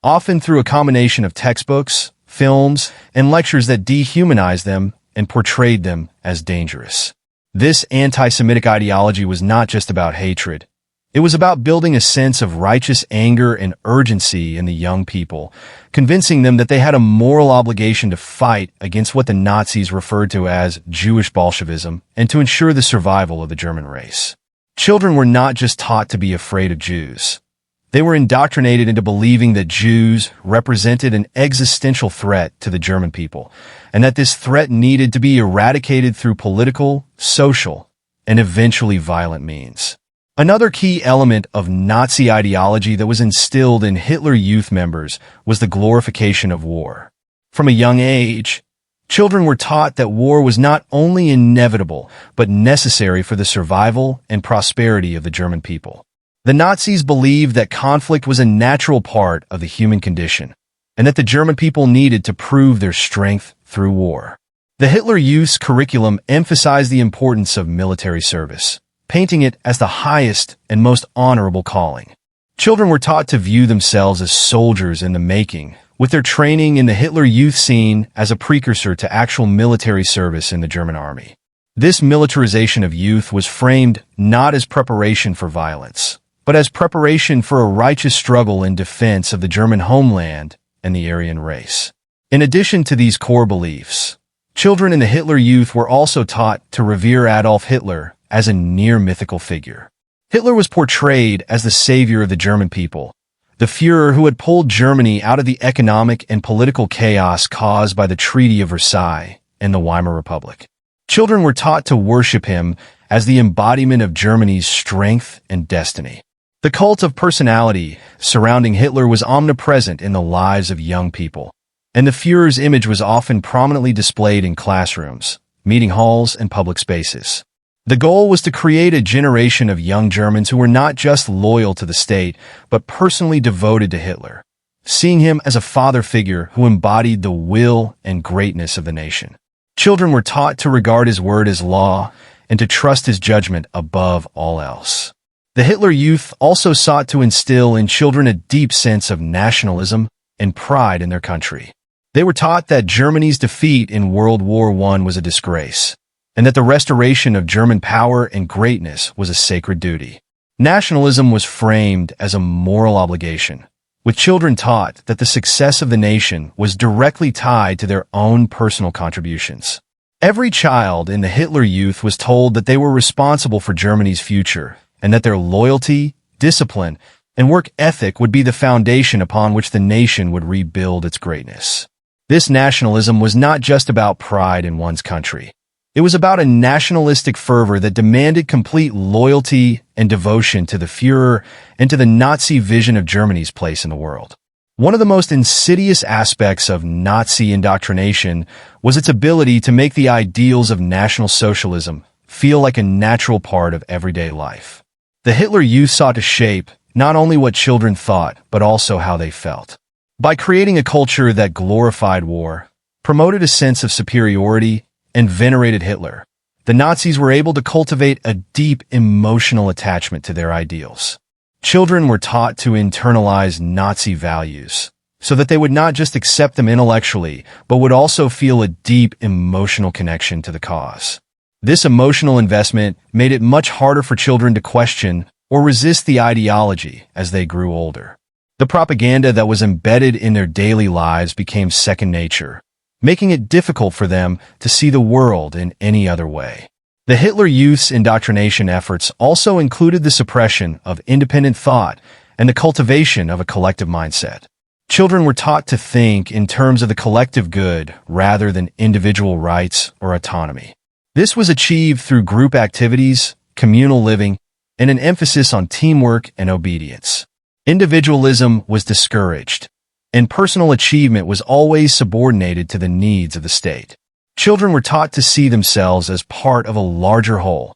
often through a combination of textbooks, films, and lectures that dehumanized them and portrayed them as dangerous. This anti-Semitic ideology was not just about hatred. It was about building a sense of righteous anger and urgency in the young people, convincing them that they had a moral obligation to fight against what the Nazis referred to as Jewish Bolshevism and to ensure the survival of the German race. Children were not just taught to be afraid of Jews. They were indoctrinated into believing that Jews represented an existential threat to the German people, and that this threat needed to be eradicated through political, social, and eventually violent means. Another key element of Nazi ideology that was instilled in Hitler Youth members was the glorification of war. From a young age, children were taught that war was not only inevitable, but necessary for the survival and prosperity of the German people. The Nazis believed that conflict was a natural part of the human condition, and that the German people needed to prove their strength through war. The Hitler Youth's curriculum emphasized the importance of military service, painting it as the highest and most honorable calling. Children were taught to view themselves as soldiers in the making, with their training in the Hitler Youth seen as a precursor to actual military service in the German army. This militarization of youth was framed not as preparation for violence, but as preparation for a righteous struggle in defense of the German homeland and the Aryan race. In addition to these core beliefs, children in the Hitler Youth were also taught to revere Adolf Hitler as a near-mythical figure. Hitler was portrayed as the savior of the German people, the Führer who had pulled Germany out of the economic and political chaos caused by the Treaty of Versailles and the Weimar Republic. Children were taught to worship him as the embodiment of Germany's strength and destiny. The cult of personality surrounding Hitler was omnipresent in the lives of young people, and the Führer's image was often prominently displayed in classrooms, meeting halls, and public spaces. The goal was to create a generation of young Germans who were not just loyal to the state, but personally devoted to Hitler, seeing him as a father figure who embodied the will and greatness of the nation. Children were taught to regard his word as law and to trust his judgment above all else. The Hitler Youth also sought to instill in children a deep sense of nationalism and pride in their country. They were taught that Germany's defeat in World War I was a disgrace, and that the restoration of German power and greatness was a sacred duty. Nationalism was framed as a moral obligation, with children taught that the success of the nation was directly tied to their own personal contributions. Every child in the Hitler Youth was told that they were responsible for Germany's future, and that their loyalty, discipline, and work ethic would be the foundation upon which the nation would rebuild its greatness. This nationalism was not just about pride in one's country. It was about a nationalistic fervor that demanded complete loyalty and devotion to the Führer and to the Nazi vision of Germany's place in the world. One of the most insidious aspects of Nazi indoctrination was its ability to make the ideals of National Socialism feel like a natural part of everyday life. The Hitler Youth sought to shape not only what children thought, but also how they felt. By creating a culture that glorified war, promoted a sense of superiority, and venerated Hitler, the Nazis were able to cultivate a deep emotional attachment to their ideals. Children were taught to internalize Nazi values, so that they would not just accept them intellectually, but would also feel a deep emotional connection to the cause. This emotional investment made it much harder for children to question or resist the ideology as they grew older. The propaganda that was embedded in their daily lives became second nature, making it difficult for them to see the world in any other way. The Hitler Youth's indoctrination efforts also included the suppression of independent thought and the cultivation of a collective mindset. Children were taught to think in terms of the collective good rather than individual rights or autonomy. This was achieved through group activities, communal living, and an emphasis on teamwork and obedience. Individualism was discouraged, and personal achievement was always subordinated to the needs of the state. Children were taught to see themselves as part of a larger whole,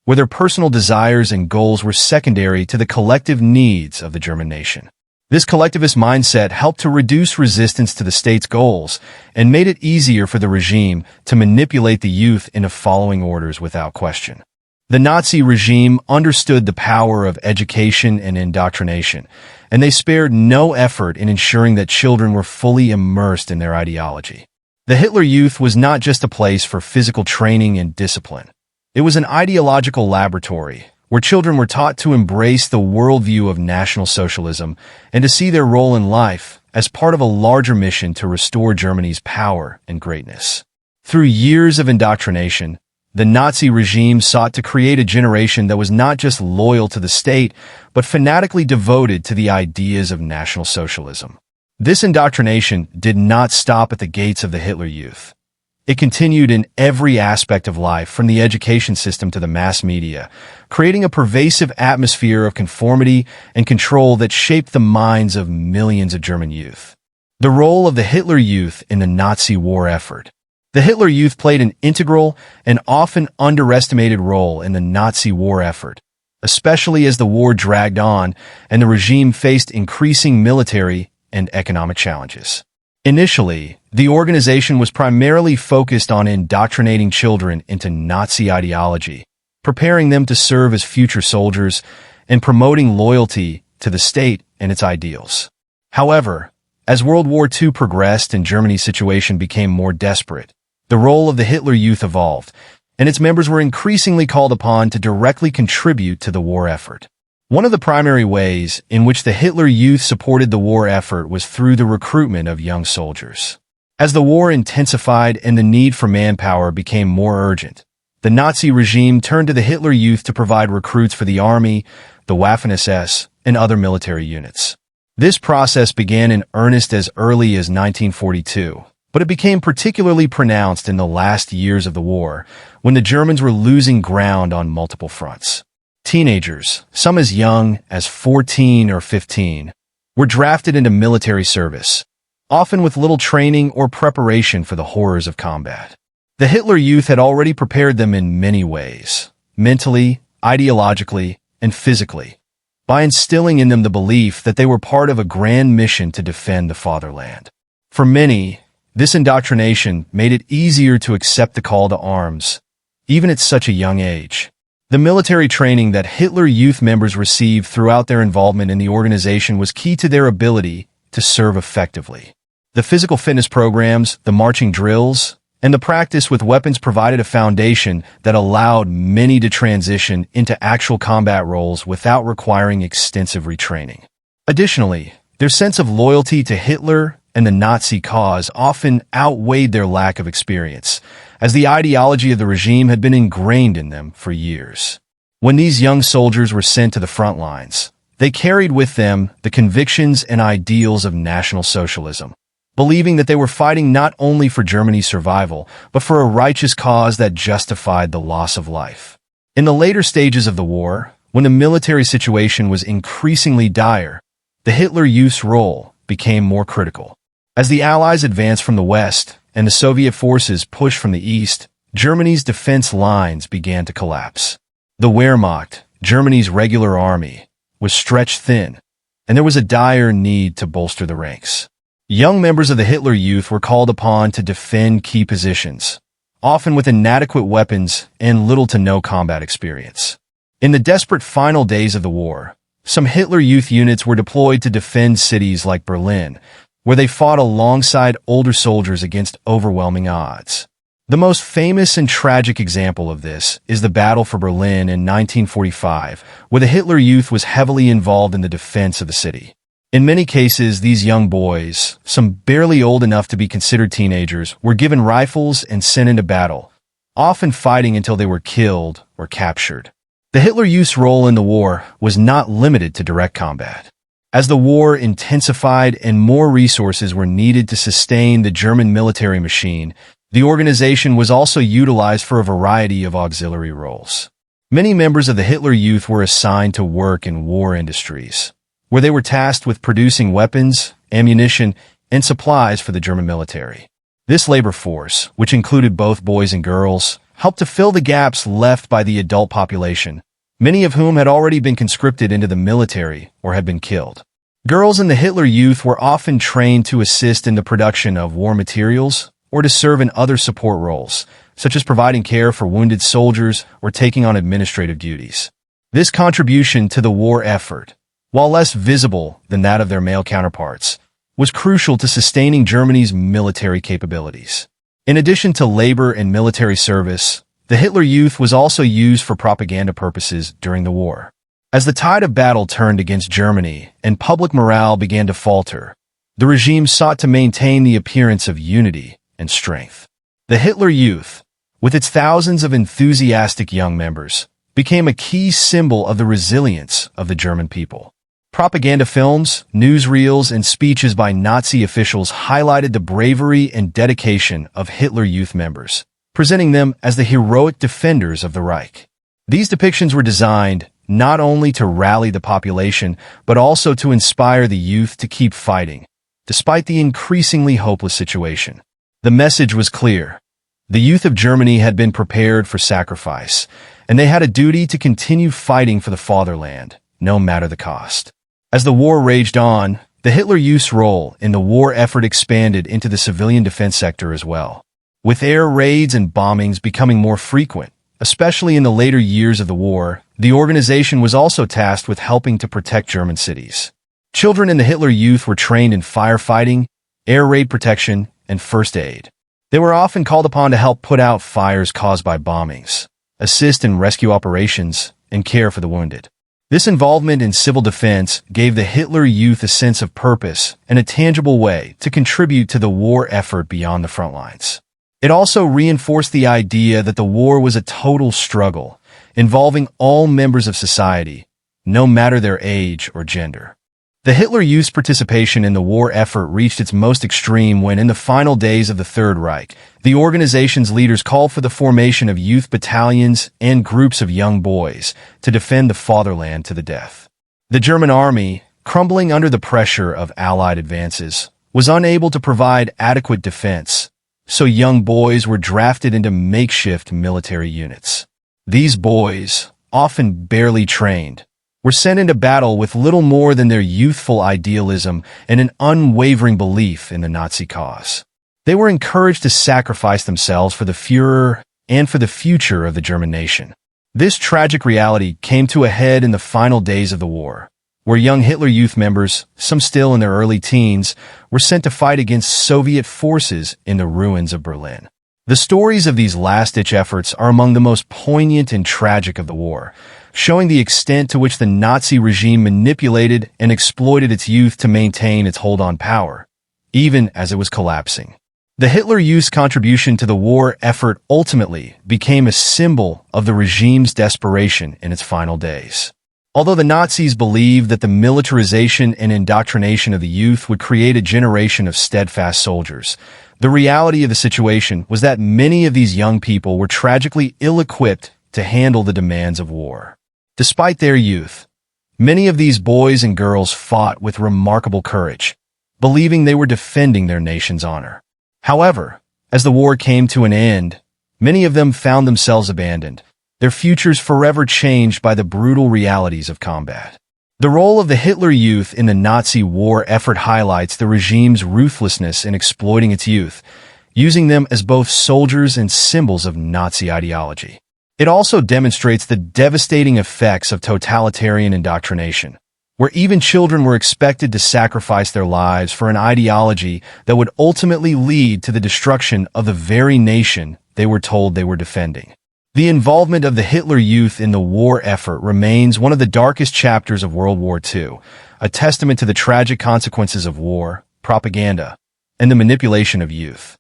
where their personal desires and goals were secondary to the collective needs of the German nation. This collectivist mindset helped to reduce resistance to the state's goals and made it easier for the regime to manipulate the youth into following orders without question. The Nazi regime understood the power of education and indoctrination, and they spared no effort in ensuring that children were fully immersed in their ideology. The Hitler Youth was not just a place for physical training and discipline. It was an ideological laboratory where children were taught to embrace the worldview of National Socialism and to see their role in life as part of a larger mission to restore Germany's power and greatness. Through years of indoctrination, the Nazi regime sought to create a generation that was not just loyal to the state, but fanatically devoted to the ideas of National Socialism. This indoctrination did not stop at the gates of the Hitler Youth. It continued in every aspect of life, from the education system to the mass media, creating a pervasive atmosphere of conformity and control that shaped the minds of millions of German youth. The role of the Hitler Youth in the Nazi war effort. The Hitler Youth played an integral and often underestimated role in the Nazi war effort, especially as the war dragged on and the regime faced increasing military and economic challenges. Initially, the organization was primarily focused on indoctrinating children into Nazi ideology, preparing them to serve as future soldiers, and promoting loyalty to the state and its ideals. However, as World War II progressed and Germany's situation became more desperate, the role of the Hitler Youth evolved, and its members were increasingly called upon to directly contribute to the war effort. One of the primary ways in which the Hitler Youth supported the war effort was through the recruitment of young soldiers. As the war intensified and the need for manpower became more urgent, the Nazi regime turned to the Hitler Youth to provide recruits for the army, the Waffen-SS, and other military units. This process began in earnest as early as 1942, but it became particularly pronounced in the last years of the war, when the Germans were losing ground on multiple fronts. Teenagers, some as young as 14 or 15, were drafted into military service, often with little training or preparation for the horrors of combat. The Hitler Youth had already prepared them in many ways, mentally, ideologically, and physically, by instilling in them the belief that they were part of a grand mission to defend the fatherland. For many, this indoctrination made it easier to accept the call to arms, even at such a young age. The military training that Hitler Youth members received throughout their involvement in the organization was key to their ability to serve effectively. The physical fitness programs, the marching drills, and the practice with weapons provided a foundation that allowed many to transition into actual combat roles without requiring extensive retraining. Additionally, their sense of loyalty to Hitler and the Nazi cause often outweighed their lack of experience, as the ideology of the regime had been ingrained in them for years. When these young soldiers were sent to the front lines, they carried with them the convictions and ideals of National Socialism, believing that they were fighting not only for Germany's survival, but for a righteous cause that justified the loss of life. In the later stages of the war, when the military situation was increasingly dire, the Hitler Youth's role became more critical. As the Allies advanced from the west and the Soviet forces pushed from the east, Germany's defense lines began to collapse. The Wehrmacht, Germany's regular army, was stretched thin, and there was a dire need to bolster the ranks. Young members of the Hitler Youth were called upon to defend key positions, often with inadequate weapons and little to no combat experience. In the desperate final days of the war, some Hitler Youth units were deployed to defend cities like Berlin, where they fought alongside older soldiers against overwhelming odds. The most famous and tragic example of this is the Battle for Berlin in 1945, where the Hitler Youth was heavily involved in the defense of the city. In many cases, these young boys, some barely old enough to be considered teenagers, were given rifles and sent into battle, often fighting until they were killed or captured. The Hitler Youth's role in the war was not limited to direct combat. As the war intensified and more resources were needed to sustain the German military machine, the organization was also utilized for a variety of auxiliary roles. Many members of the Hitler Youth were assigned to work in war industries, where they were tasked with producing weapons, ammunition, and supplies for the German military. This labor force, which included both boys and girls, helped to fill the gaps left by the adult population, many of whom had already been conscripted into the military or had been killed. Girls in the Hitler Youth were often trained to assist in the production of war materials or to serve in other support roles, such as providing care for wounded soldiers or taking on administrative duties. This contribution to the war effort, while less visible than that of their male counterparts, was crucial to sustaining Germany's military capabilities. In addition to labor and military service, the Hitler Youth was also used for propaganda purposes during the war. As the tide of battle turned against Germany and public morale began to falter, the regime sought to maintain the appearance of unity and strength. The Hitler Youth, with its thousands of enthusiastic young members, became a key symbol of the resilience of the German people. Propaganda films, newsreels, and speeches by Nazi officials highlighted the bravery and dedication of Hitler Youth members, presenting them as the heroic defenders of the Reich. These depictions were designed not only to rally the population, but also to inspire the youth to keep fighting, despite the increasingly hopeless situation. The message was clear. The youth of Germany had been prepared for sacrifice, and they had a duty to continue fighting for the fatherland, no matter the cost. As the war raged on, the Hitler Youth's role in the war effort expanded into the civilian defense sector as well. With air raids and bombings becoming more frequent, especially in the later years of the war, the organization was also tasked with helping to protect German cities. Children in the Hitler Youth were trained in firefighting, air raid protection, and first aid. They were often called upon to help put out fires caused by bombings, assist in rescue operations, and care for the wounded. This involvement in civil defense gave the Hitler Youth a sense of purpose and a tangible way to contribute to the war effort beyond the front lines. It also reinforced the idea that the war was a total struggle, involving all members of society, no matter their age or gender. The Hitler Youth's participation in the war effort reached its most extreme when, in the final days of the Third Reich, the organization's leaders called for the formation of youth battalions and groups of young boys to defend the fatherland to the death. The German army, crumbling under the pressure of Allied advances, was unable to provide adequate defense, so young boys were drafted into makeshift military units. These boys, often barely trained, were sent into battle with little more than their youthful idealism and an unwavering belief in the Nazi cause. They were encouraged to sacrifice themselves for the Führer and for the future of the German nation. This tragic reality came to a head in the final days of the war, where young Hitler Youth members, some still in their early teens, were sent to fight against Soviet forces in the ruins of Berlin. The stories of these last-ditch efforts are among the most poignant and tragic of the war, showing the extent to which the Nazi regime manipulated and exploited its youth to maintain its hold on power, even as it was collapsing. The Hitler Youth's contribution to the war effort ultimately became a symbol of the regime's desperation in its final days. Although the Nazis believed that the militarization and indoctrination of the youth would create a generation of steadfast soldiers, the reality of the situation was that many of these young people were tragically ill-equipped to handle the demands of war. Despite their youth, many of these boys and girls fought with remarkable courage, believing they were defending their nation's honor. However, as the war came to an end, many of them found themselves abandoned, their futures forever changed by the brutal realities of combat. The role of the Hitler Youth in the Nazi war effort highlights the regime's ruthlessness in exploiting its youth, using them as both soldiers and symbols of Nazi ideology. It also demonstrates the devastating effects of totalitarian indoctrination, where even children were expected to sacrifice their lives for an ideology that would ultimately lead to the destruction of the very nation they were told they were defending. The involvement of the Hitler Youth in the war effort remains one of the darkest chapters of World War II, a testament to the tragic consequences of war, propaganda, and the manipulation of youth.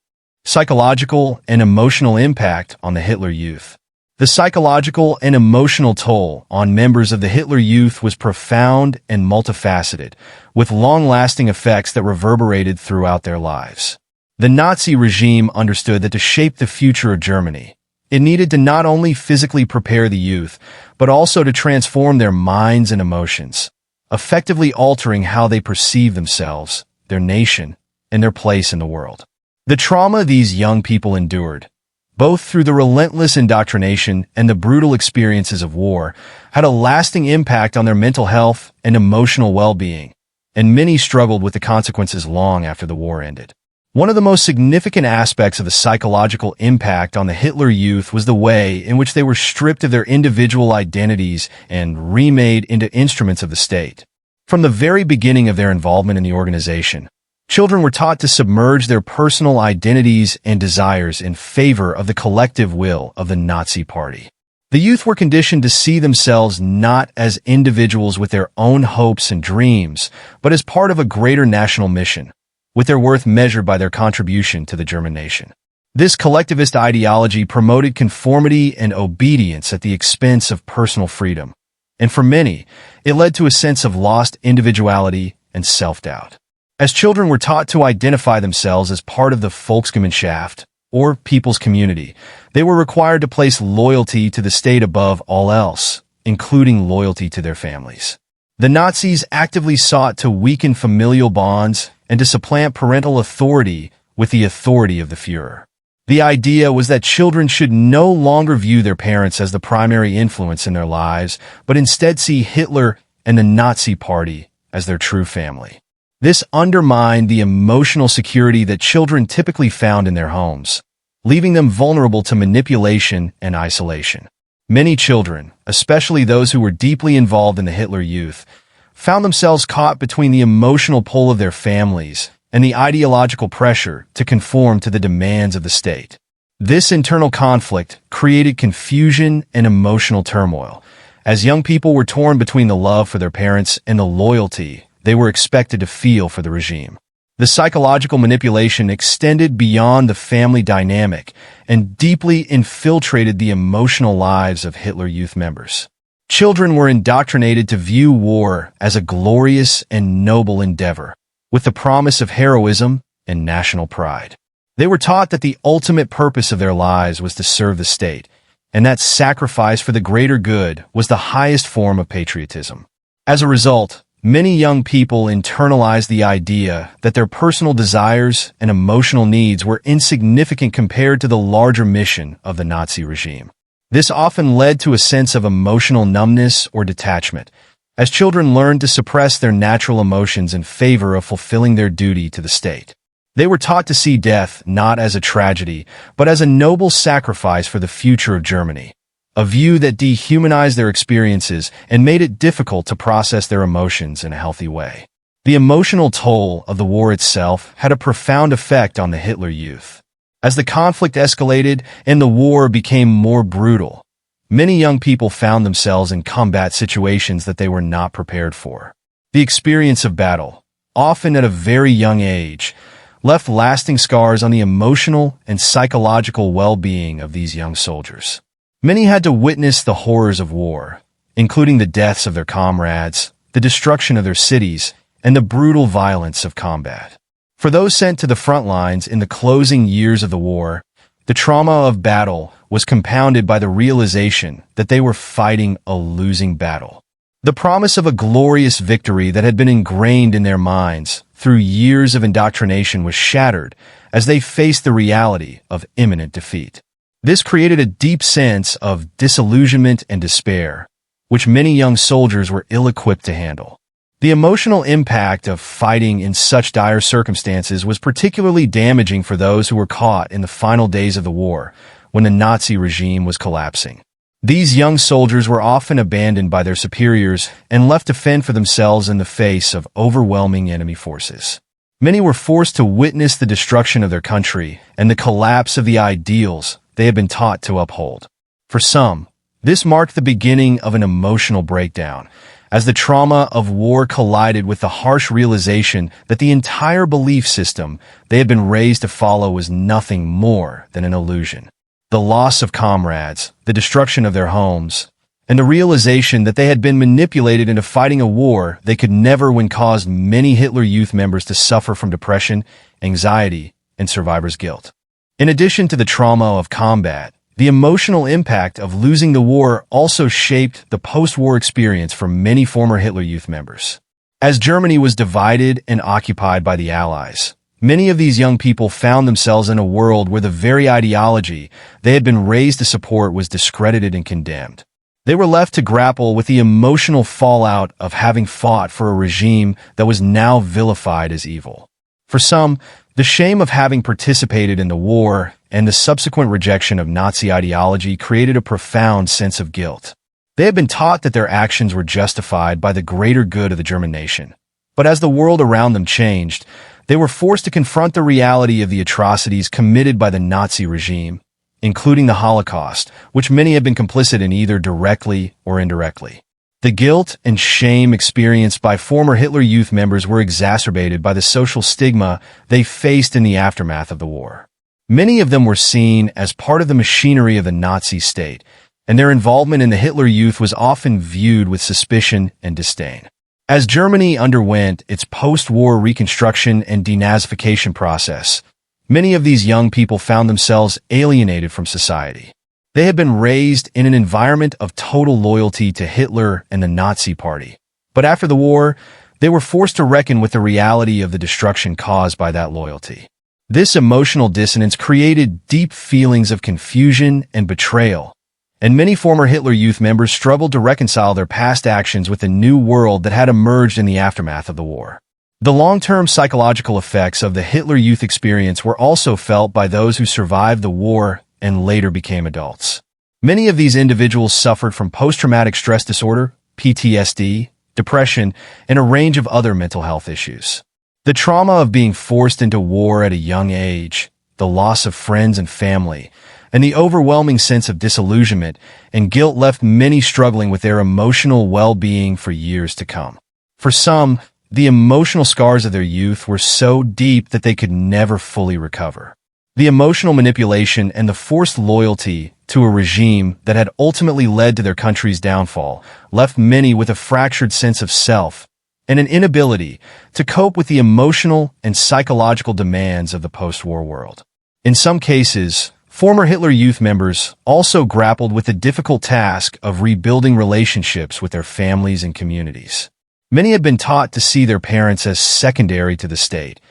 Psychological and emotional impact on the Hitler Youth. The psychological and emotional toll on members of the Hitler Youth was profound and multifaceted, with long-lasting effects that reverberated throughout their lives. The Nazi regime understood that to shape the future of Germany, it needed to not only physically prepare the youth, but also to transform their minds and emotions, effectively altering how they perceive themselves, their nation, and their place in the world. The trauma these young people endured, both through the relentless indoctrination and the brutal experiences of war, had a lasting impact on their mental health and emotional well-being, and many struggled with the consequences long after the war ended. One of the most significant aspects of the psychological impact on the Hitler Youth was the way in which they were stripped of their individual identities and remade into instruments of the state. From the very beginning of their involvement in the organization, children were taught to submerge their personal identities and desires in favor of the collective will of the Nazi Party. The youth were conditioned to see themselves not as individuals with their own hopes and dreams, but as part of a greater national mission, with their worth measured by their contribution to the German nation. This collectivist ideology promoted conformity and obedience at the expense of personal freedom, and for many, it led to a sense of lost individuality and self-doubt. As children were taught to identify themselves as part of the Volksgemeinschaft, or people's community, they were required to place loyalty to the state above all else, including loyalty to their families. The Nazis actively sought to weaken familial bonds and to supplant parental authority with the authority of the Führer. The idea was that children should no longer view their parents as the primary influence in their lives, but instead see Hitler and the Nazi Party as their true family. This undermined the emotional security that children typically found in their homes, leaving them vulnerable to manipulation and isolation. Many children, especially those who were deeply involved in the Hitler Youth, found themselves caught between the emotional pull of their families and the ideological pressure to conform to the demands of the state. This internal conflict created confusion and emotional turmoil, as young people were torn between the love for their parents and the loyalty they were expected to feel for the regime. The psychological manipulation extended beyond the family dynamic and deeply infiltrated the emotional lives of Hitler Youth members. Children were indoctrinated to view war as a glorious and noble endeavor, with the promise of heroism and national pride. They were taught that the ultimate purpose of their lives was to serve the state, and that sacrifice for the greater good was the highest form of patriotism. As a result, many young people internalized the idea that their personal desires and emotional needs were insignificant compared to the larger mission of the Nazi regime. This often led to a sense of emotional numbness or detachment, as children learned to suppress their natural emotions in favor of fulfilling their duty to the state. They were taught to see death not as a tragedy, but as a noble sacrifice for the future of Germany, a view that dehumanized their experiences and made it difficult to process their emotions in a healthy way. The emotional toll of the war itself had a profound effect on the Hitler Youth. As the conflict escalated and the war became more brutal, many young people found themselves in combat situations that they were not prepared for. The experience of battle, often at a very young age, left lasting scars on the emotional and psychological well-being of these young soldiers. Many had to witness the horrors of war, including the deaths of their comrades, the destruction of their cities, and the brutal violence of combat. For those sent to the front lines in the closing years of the war, the trauma of battle was compounded by the realization that they were fighting a losing battle. The promise of a glorious victory that had been ingrained in their minds through years of indoctrination was shattered as they faced the reality of imminent defeat. This created a deep sense of disillusionment and despair, which many young soldiers were ill-equipped to handle. The emotional impact of fighting in such dire circumstances was particularly damaging for those who were caught in the final days of the war, when the Nazi regime was collapsing. These young soldiers were often abandoned by their superiors and left to fend for themselves in the face of overwhelming enemy forces. Many were forced to witness the destruction of their country and the collapse of the ideals they had been taught to uphold. For some, this marked the beginning of an emotional breakdown, as the trauma of war collided with the harsh realization that the entire belief system they had been raised to follow was nothing more than an illusion. The loss of comrades, the destruction of their homes, and the realization that they had been manipulated into fighting a war they could never win caused many Hitler Youth members to suffer from depression, anxiety, and survivor's guilt. In addition to the trauma of combat, the emotional impact of losing the war also shaped the post-war experience for many former Hitler Youth members. As Germany was divided and occupied by the Allies, many of these young people found themselves in a world where the very ideology they had been raised to support was discredited and condemned. They were left to grapple with the emotional fallout of having fought for a regime that was now vilified as evil. For some, the shame of having participated in the war and the subsequent rejection of Nazi ideology created a profound sense of guilt. They had been taught that their actions were justified by the greater good of the German nation. But as the world around them changed, they were forced to confront the reality of the atrocities committed by the Nazi regime, including the Holocaust, which many had been complicit in either directly or indirectly. The guilt and shame experienced by former Hitler Youth members were exacerbated by the social stigma they faced in the aftermath of the war. Many of them were seen as part of the machinery of the Nazi state, and their involvement in the Hitler Youth was often viewed with suspicion and disdain. As Germany underwent its post-war reconstruction and denazification process, many of these young people found themselves alienated from society. They had been raised in an environment of total loyalty to Hitler and the Nazi Party. But after the war, they were forced to reckon with the reality of the destruction caused by that loyalty. This emotional dissonance created deep feelings of confusion and betrayal, and many former Hitler Youth members struggled to reconcile their past actions with the new world that had emerged in the aftermath of the war. The long-term psychological effects of the Hitler Youth experience were also felt by those who survived the war and later became adults. Many of these individuals suffered from post-traumatic stress disorder, PTSD, depression, and a range of other mental health issues. The trauma of being forced into war at a young age, the loss of friends and family, and the overwhelming sense of disillusionment and guilt left many struggling with their emotional well-being for years to come. For some, the emotional scars of their youth were so deep that they could never fully recover. The emotional manipulation and the forced loyalty to a regime that had ultimately led to their country's downfall left many with a fractured sense of self and an inability to cope with the emotional and psychological demands of the post-war world. In some cases, former Hitler Youth members also grappled with the difficult task of rebuilding relationships with their families and communities. Many had been taught to see their parents as secondary to the state,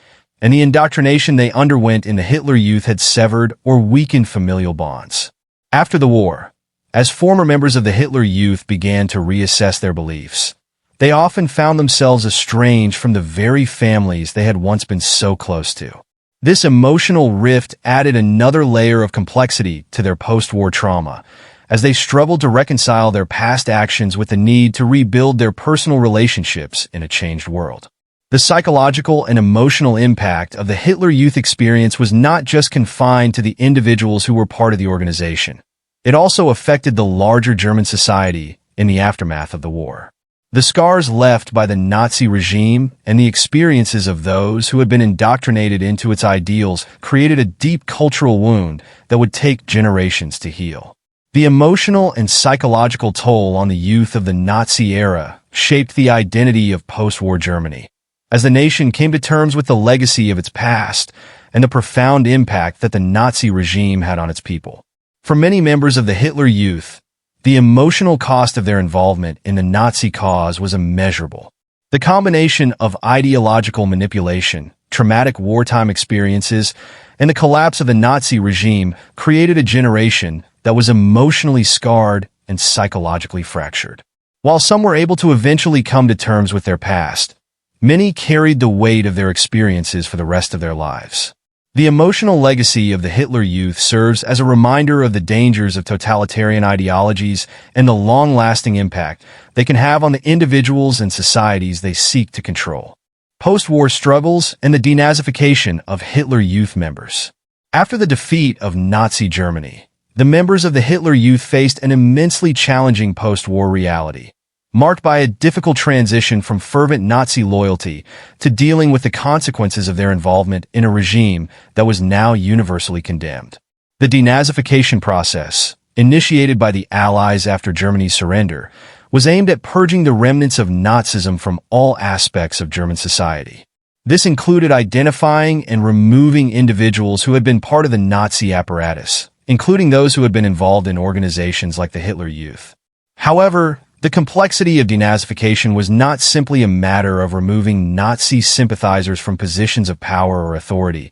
and the indoctrination they underwent in the Hitler Youth had severed or weakened familial bonds. After the war, as former members of the Hitler Youth began to reassess their beliefs, they often found themselves estranged from the very families they had once been so close to. This emotional rift added another layer of complexity to their post-war trauma, as they struggled to reconcile their past actions with the need to rebuild their personal relationships in a changed world. The psychological and emotional impact of the Hitler Youth experience was not just confined to the individuals who were part of the organization. It also affected the larger German society in the aftermath of the war. The scars left by the Nazi regime and the experiences of those who had been indoctrinated into its ideals created a deep cultural wound that would take generations to heal. The emotional and psychological toll on the youth of the Nazi era shaped the identity of post-war Germany, as the nation came to terms with the legacy of its past and the profound impact that the Nazi regime had on its people. For many members of the Hitler Youth, the emotional cost of their involvement in the Nazi cause was immeasurable. The combination of ideological manipulation, traumatic wartime experiences, and the collapse of the Nazi regime created a generation that was emotionally scarred and psychologically fractured. While some were able to eventually come to terms with their past, many carried the weight of their experiences for the rest of their lives. The emotional legacy of the Hitler Youth serves as a reminder of the dangers of totalitarian ideologies and the long-lasting impact they can have on the individuals and societies they seek to control. Post-war struggles and the denazification of Hitler Youth members. After the defeat of Nazi Germany, the members of the Hitler Youth faced an immensely challenging post-war reality, marked by a difficult transition from fervent Nazi loyalty to dealing with the consequences of their involvement in a regime that was now universally condemned. The denazification process, initiated by the Allies after Germany's surrender, was aimed at purging the remnants of Nazism from all aspects of German society. This included identifying and removing individuals who had been part of the Nazi apparatus, including those who had been involved in organizations like the Hitler Youth. However, the complexity of denazification was not simply a matter of removing Nazi sympathizers from positions of power or authority.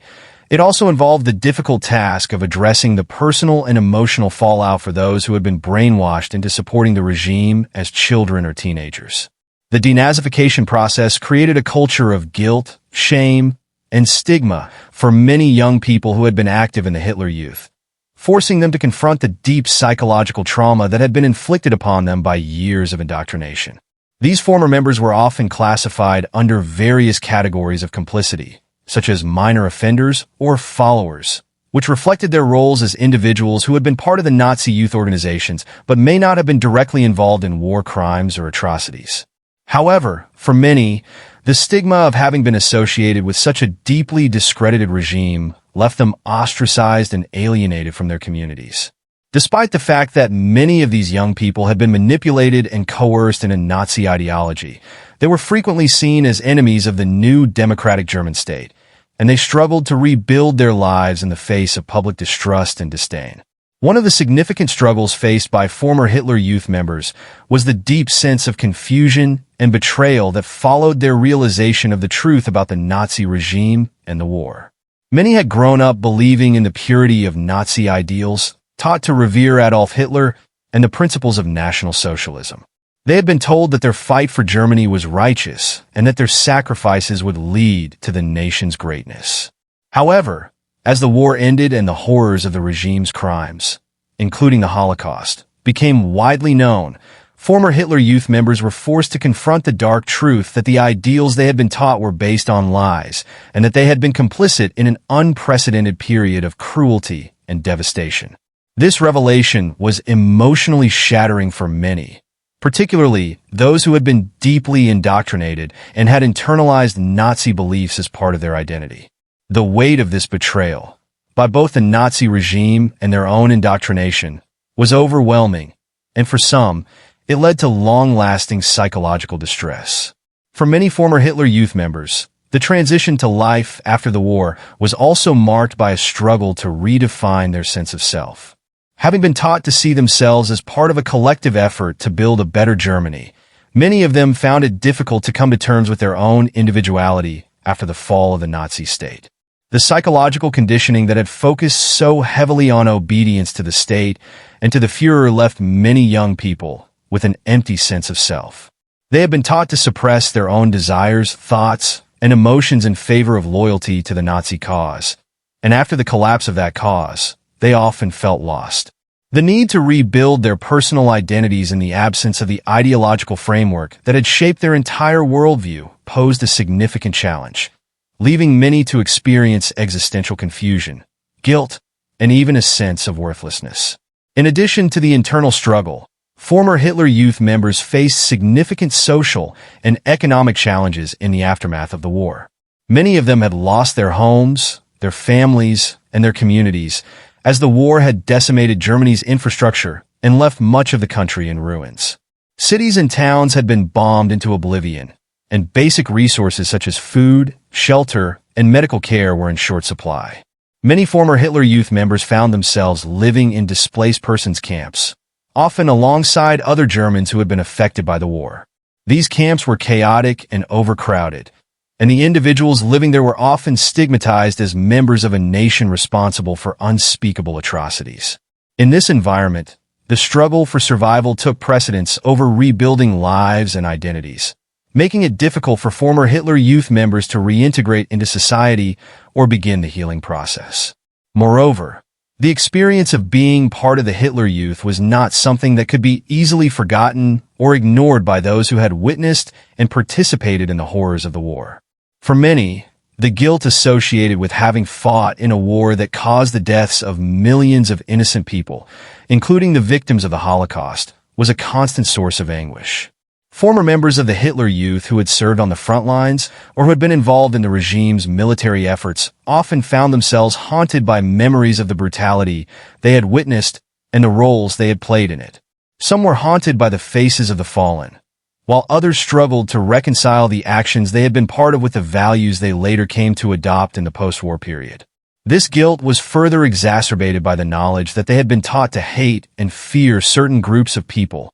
It also involved the difficult task of addressing the personal and emotional fallout for those who had been brainwashed into supporting the regime as children or teenagers. The denazification process created a culture of guilt, shame, and stigma for many young people who had been active in the Hitler Youth, forcing them to confront the deep psychological trauma that had been inflicted upon them by years of indoctrination. These former members were often classified under various categories of complicity, such as minor offenders or followers, which reflected their roles as individuals who had been part of the Nazi youth organizations but may not have been directly involved in war crimes or atrocities. However, for many, the stigma of having been associated with such a deeply discredited regime left them ostracized and alienated from their communities. Despite the fact that many of these young people had been manipulated and coerced in a Nazi ideology, they were frequently seen as enemies of the new democratic German state, and they struggled to rebuild their lives in the face of public distrust and disdain. One of the significant struggles faced by former Hitler Youth members was the deep sense of confusion and betrayal that followed their realization of the truth about the Nazi regime and the war. Many had grown up believing in the purity of Nazi ideals, taught to revere Adolf Hitler and the principles of National Socialism. They had been told that their fight for Germany was righteous and that their sacrifices would lead to the nation's greatness. However, as the war ended and the horrors of the regime's crimes, including the Holocaust, became widely known, former Hitler Youth members were forced to confront the dark truth that the ideals they had been taught were based on lies and that they had been complicit in an unprecedented period of cruelty and devastation. This revelation was emotionally shattering for many, particularly those who had been deeply indoctrinated and had internalized Nazi beliefs as part of their identity. The weight of this betrayal, by both the Nazi regime and their own indoctrination, was overwhelming, and for some, it led to long-lasting psychological distress. For many former Hitler Youth members, the transition to life after the war was also marked by a struggle to redefine their sense of self. Having been taught to see themselves as part of a collective effort to build a better Germany, many of them found it difficult to come to terms with their own individuality after the fall of the Nazi state. The psychological conditioning that had focused so heavily on obedience to the state and to the Führer left many young people with an empty sense of self. They had been taught to suppress their own desires, thoughts, and emotions in favor of loyalty to the Nazi cause, and after the collapse of that cause, they often felt lost. The need to rebuild their personal identities in the absence of the ideological framework that had shaped their entire worldview posed a significant challenge, leaving many to experience existential confusion, guilt, and even a sense of worthlessness. In addition to the internal struggle, former Hitler Youth members faced significant social and economic challenges in the aftermath of the war. Many of them had lost their homes, their families, and their communities, as the war had decimated Germany's infrastructure and left much of the country in ruins. Cities and towns had been bombed into oblivion, and basic resources such as food, shelter, and medical care were in short supply. Many former Hitler Youth members found themselves living in displaced persons camps, often alongside other Germans who had been affected by the war. These camps were chaotic and overcrowded, and the individuals living there were often stigmatized as members of a nation responsible for unspeakable atrocities. In this environment, the struggle for survival took precedence over rebuilding lives and identities. making it difficult for former Hitler Youth members to reintegrate into society or begin the healing process. Moreover, the experience of being part of the Hitler Youth was not something that could be easily forgotten or ignored by those who had witnessed and participated in the horrors of the war. For many, the guilt associated with having fought in a war that caused the deaths of millions of innocent people, including the victims of the Holocaust, was a constant source of anguish. Former members of the Hitler Youth who had served on the front lines or who had been involved in the regime's military efforts often found themselves haunted by memories of the brutality they had witnessed and the roles they had played in it. Some were haunted by the faces of the fallen, while others struggled to reconcile the actions they had been part of with the values they later came to adopt in the post-war period. This guilt was further exacerbated by the knowledge that they had been taught to hate and fear certain groups of people,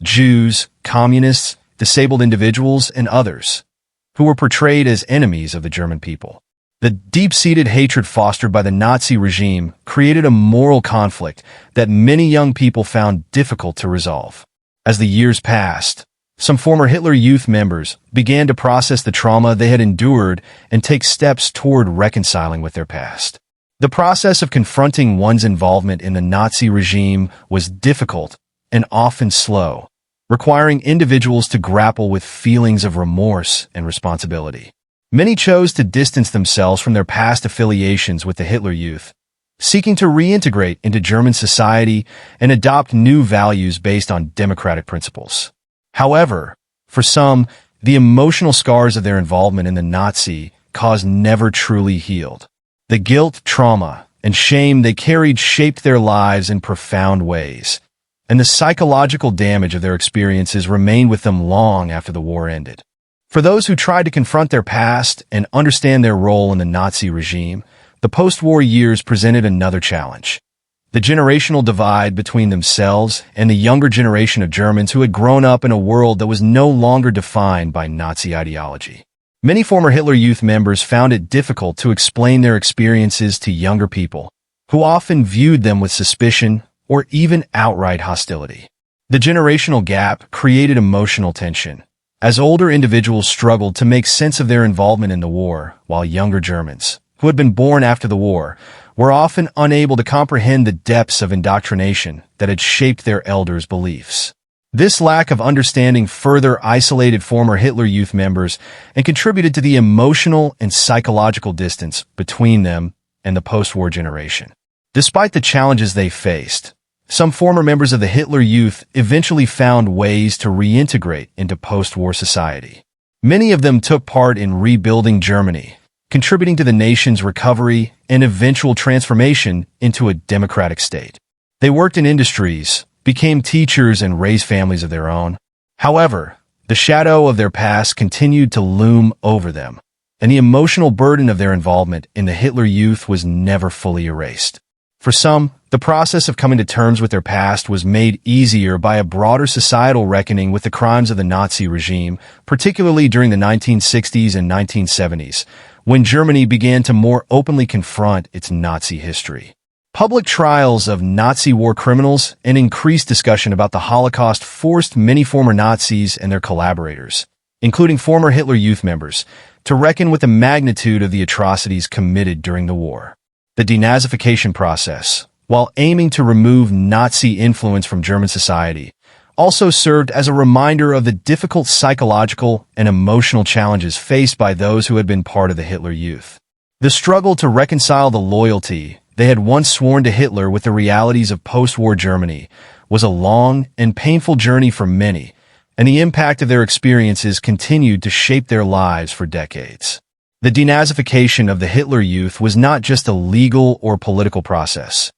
Jews, communists, disabled individuals, and others, who were portrayed as enemies of the German people. The deep-seated hatred fostered by the Nazi regime created a moral conflict that many young people found difficult to resolve. As the years passed, some former Hitler Youth members began to process the trauma they had endured and take steps toward reconciling with their past. The process of confronting one's involvement in the Nazi regime was difficult and often slow, requiring individuals to grapple with feelings of remorse and responsibility. Many chose to distance themselves from their past affiliations with the Hitler Youth, seeking to reintegrate into German society and adopt new values based on democratic principles. However, for some, the emotional scars of their involvement in the Nazi cause never truly healed. The guilt, trauma, and shame they carried shaped their lives in profound ways, and the psychological damage of their experiences remained with them long after the war ended. For those who tried to confront their past and understand their role in the Nazi regime, the post-war years presented another challenge. The generational divide between themselves and the younger generation of Germans who had grown up in a world that was no longer defined by Nazi ideology. Many former Hitler Youth members found it difficult to explain their experiences to younger people, who often viewed them with suspicion or even outright hostility. The generational gap created emotional tension, as older individuals struggled to make sense of their involvement in the war, while younger Germans, who had been born after the war, were often unable to comprehend the depths of indoctrination that had shaped their elders' beliefs. This lack of understanding further isolated former Hitler Youth members and contributed to the emotional and psychological distance between them and the post-war generation. Despite the challenges they faced, some former members of the Hitler Youth eventually found ways to reintegrate into post-war society. Many of them took part in rebuilding Germany, contributing to the nation's recovery and eventual transformation into a democratic state. They worked in industries, became teachers, and raised families of their own. However, the shadow of their past continued to loom over them, and the emotional burden of their involvement in the Hitler Youth was never fully erased. For some, the process of coming to terms with their past was made easier by a broader societal reckoning with the crimes of the Nazi regime, particularly during the 1960s and 1970s, when Germany began to more openly confront its Nazi history. Public trials of Nazi war criminals and increased discussion about the Holocaust forced many former Nazis and their collaborators, including former Hitler Youth members, to reckon with the magnitude of the atrocities committed during the war. The denazification process, while aiming to remove Nazi influence from German society, also served as a reminder of the difficult psychological and emotional challenges faced by those who had been part of the Hitler Youth. The struggle to reconcile the loyalty they had once sworn to Hitler with the realities of post-war Germany was a long and painful journey for many, and the impact of their experiences continued to shape their lives for decades. The denazification of the Hitler Youth was not just a legal or political process.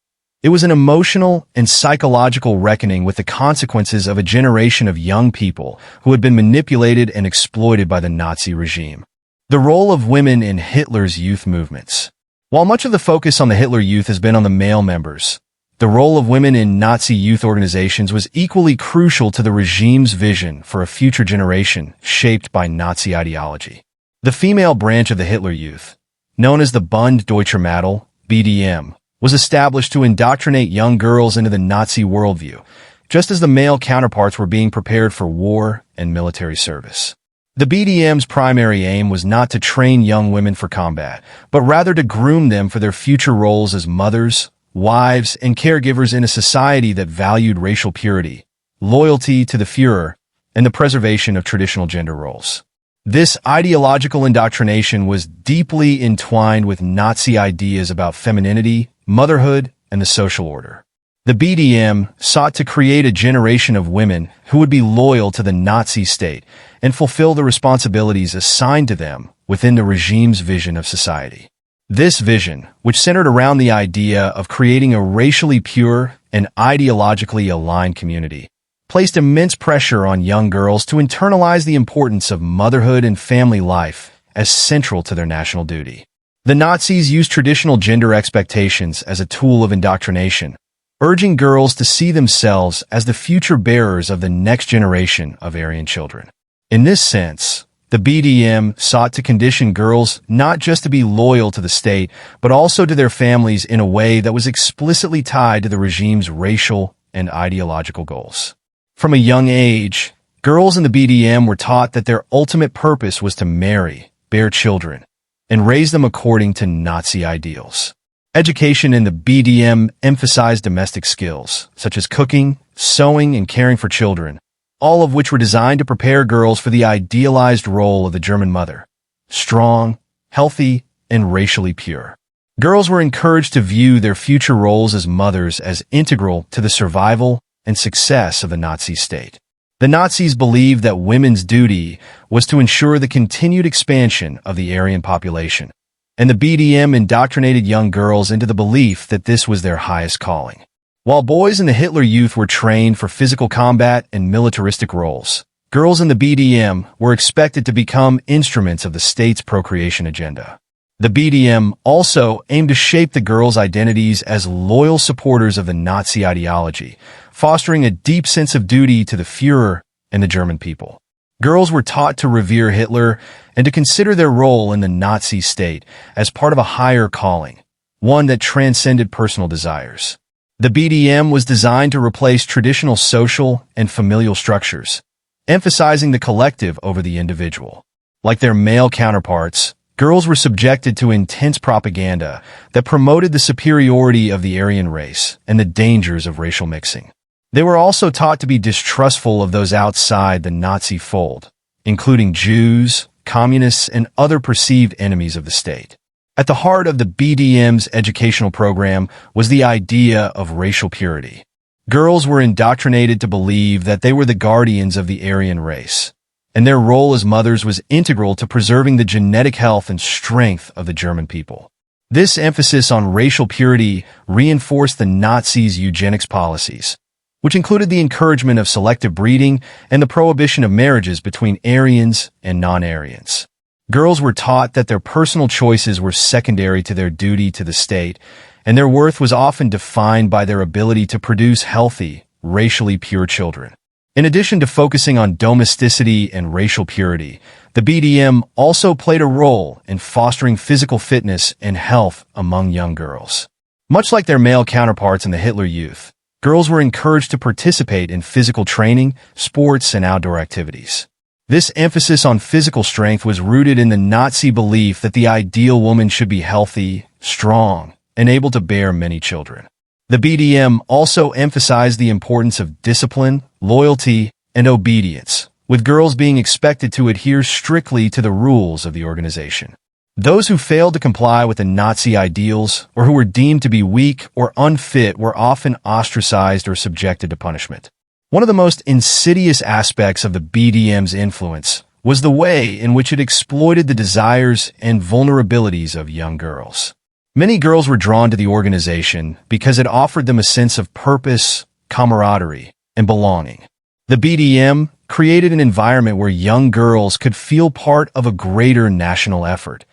It was an emotional and psychological reckoning with the consequences of a generation of young people who had been manipulated and exploited by the Nazi regime. The role of women in Hitler's youth movements. While much of the focus on the Hitler Youth has been on the male members, the role of women in Nazi youth organizations was equally crucial to the regime's vision for a future generation shaped by Nazi ideology. The female branch of the Hitler Youth, known as the Bund Deutscher Mädel, BDM, was established to indoctrinate young girls into the Nazi worldview, just as the male counterparts were being prepared for war and military service. The BDM's primary aim was not to train young women for combat, but rather to groom them for their future roles as mothers, wives, and caregivers in a society that valued racial purity, loyalty to the Führer, and the preservation of traditional gender roles. This ideological indoctrination was deeply entwined with Nazi ideas about femininity, motherhood, and the social order. The BDM sought to create a generation of women who would be loyal to the Nazi state and fulfill the responsibilities assigned to them within the regime's vision of society. This vision, which centered around the idea of creating a racially pure and ideologically aligned community, placed immense pressure on young girls to internalize the importance of motherhood and family life as central to their national duty. The Nazis used traditional gender expectations as a tool of indoctrination, urging girls to see themselves as the future bearers of the next generation of Aryan children. In this sense, the BDM sought to condition girls not just to be loyal to the state, but also to their families in a way that was explicitly tied to the regime's racial and ideological goals. From a young age, girls in the BDM were taught that their ultimate purpose was to marry, bear children, and raise them according to Nazi ideals. Education in the BDM emphasized domestic skills, such as cooking, sewing, and caring for children, all of which were designed to prepare girls for the idealized role of the German mother, strong, healthy, and racially pure. Girls were encouraged to view their future roles as mothers as integral to the survival and success of the Nazi state. The Nazis believed that women's duty was to ensure the continued expansion of the Aryan population, and the BDM indoctrinated young girls into the belief that this was their highest calling. While boys in the Hitler Youth were trained for physical combat and militaristic roles, girls in the BDM were expected to become instruments of the state's procreation agenda. The BDM also aimed to shape the girls' identities as loyal supporters of the Nazi ideology, fostering a deep sense of duty to the Führer and the German people. Girls were taught to revere Hitler and to consider their role in the Nazi state as part of a higher calling, one that transcended personal desires. The BDM was designed to replace traditional social and familial structures, emphasizing the collective over the individual. Like their male counterparts, girls were subjected to intense propaganda that promoted the superiority of the Aryan race and the dangers of racial mixing. They were also taught to be distrustful of those outside the Nazi fold, including Jews, communists, and other perceived enemies of the state. At the heart of the BDM's educational program was the idea of racial purity. Girls were indoctrinated to believe that they were the guardians of the Aryan race, and their role as mothers was integral to preserving the genetic health and strength of the German people. This emphasis on racial purity reinforced the Nazis' eugenics policies, which included the encouragement of selective breeding and the prohibition of marriages between Aryans and non-Aryans. Girls were taught that their personal choices were secondary to their duty to the state, and their worth was often defined by their ability to produce healthy, racially pure children. In addition to focusing on domesticity and racial purity, the BDM also played a role in fostering physical fitness and health among young girls. Much like their male counterparts in the Hitler Youth, girls were encouraged to participate in physical training, sports, and outdoor activities. This emphasis on physical strength was rooted in the Nazi belief that the ideal woman should be healthy, strong, and able to bear many children. The BDM also emphasized the importance of discipline, loyalty, and obedience, with girls being expected to adhere strictly to the rules of the organization. Those who failed to comply with the Nazi ideals or who were deemed to be weak or unfit were often ostracized or subjected to punishment. One of the most insidious aspects of the BDM's influence was the way in which it exploited the desires and vulnerabilities of young girls. Many girls were drawn to the organization because it offered them a sense of purpose, camaraderie, and belonging. The BDM created an environment where young girls could feel part of a greater national effort,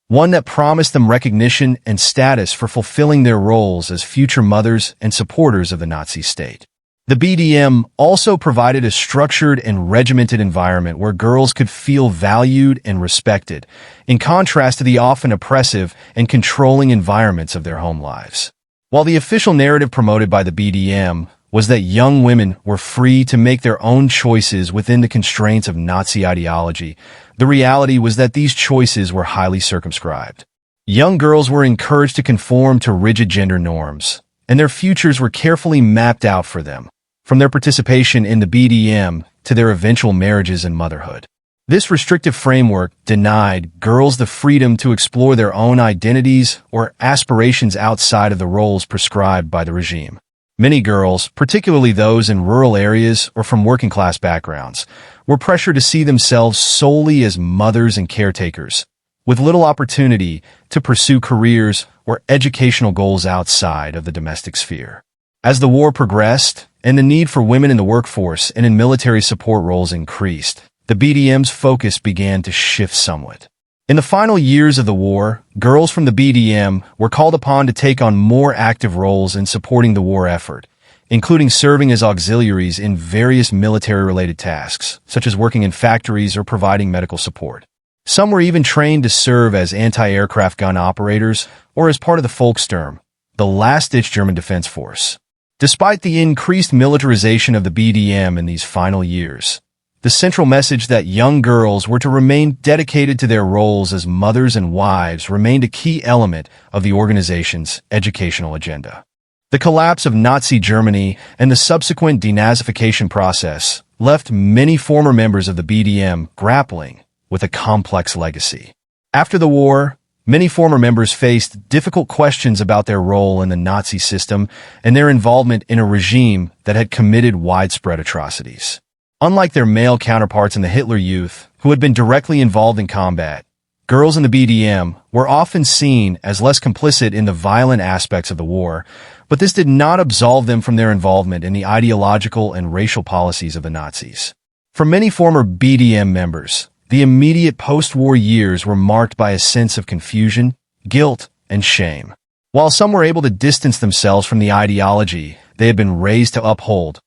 one that promised them recognition and status for fulfilling their roles as future mothers and supporters of the Nazi state. The BDM also provided a structured and regimented environment where girls could feel valued and respected, in contrast to the often oppressive and controlling environments of their home lives. While the official narrative promoted by the BDM was that young women were free to make their own choices within the constraints of Nazi ideology. The reality was that these choices were highly circumscribed. Young girls were encouraged to conform to rigid gender norms, and their futures were carefully mapped out for them, from their participation in the BDM to their eventual marriages and motherhood. This restrictive framework denied girls the freedom to explore their own identities or aspirations outside of the roles prescribed by the regime. Many girls, particularly those in rural areas or from working-class backgrounds, were pressured to see themselves solely as mothers and caretakers, with little opportunity to pursue careers or educational goals outside of the domestic sphere. As the war progressed and the need for women in the workforce and in military support roles increased, the BDM's focus began to shift somewhat. In the final years of the war, girls from the BDM were called upon to take on more active roles in supporting the war effort, including serving as auxiliaries in various military-related tasks, such as working in factories or providing medical support. Some were even trained to serve as anti-aircraft gun operators or as part of the Volkssturm, the last-ditch German defense force. Despite the increased militarization of the BDM in these final years, the central message that young girls were to remain dedicated to their roles as mothers and wives remained a key element of the organization's educational agenda. The collapse of Nazi Germany and the subsequent denazification process left many former members of the BDM grappling with a complex legacy. After the war, many former members faced difficult questions about their role in the Nazi system and their involvement in a regime that had committed widespread atrocities. Unlike their male counterparts in the Hitler Youth, who had been directly involved in combat, girls in the BDM were often seen as less complicit in the violent aspects of the war, but this did not absolve them from their involvement in the ideological and racial policies of the Nazis. For many former BDM members, the immediate post-war years were marked by a sense of confusion, guilt, and shame. While some were able to distance themselves from the ideology they had been raised to uphold,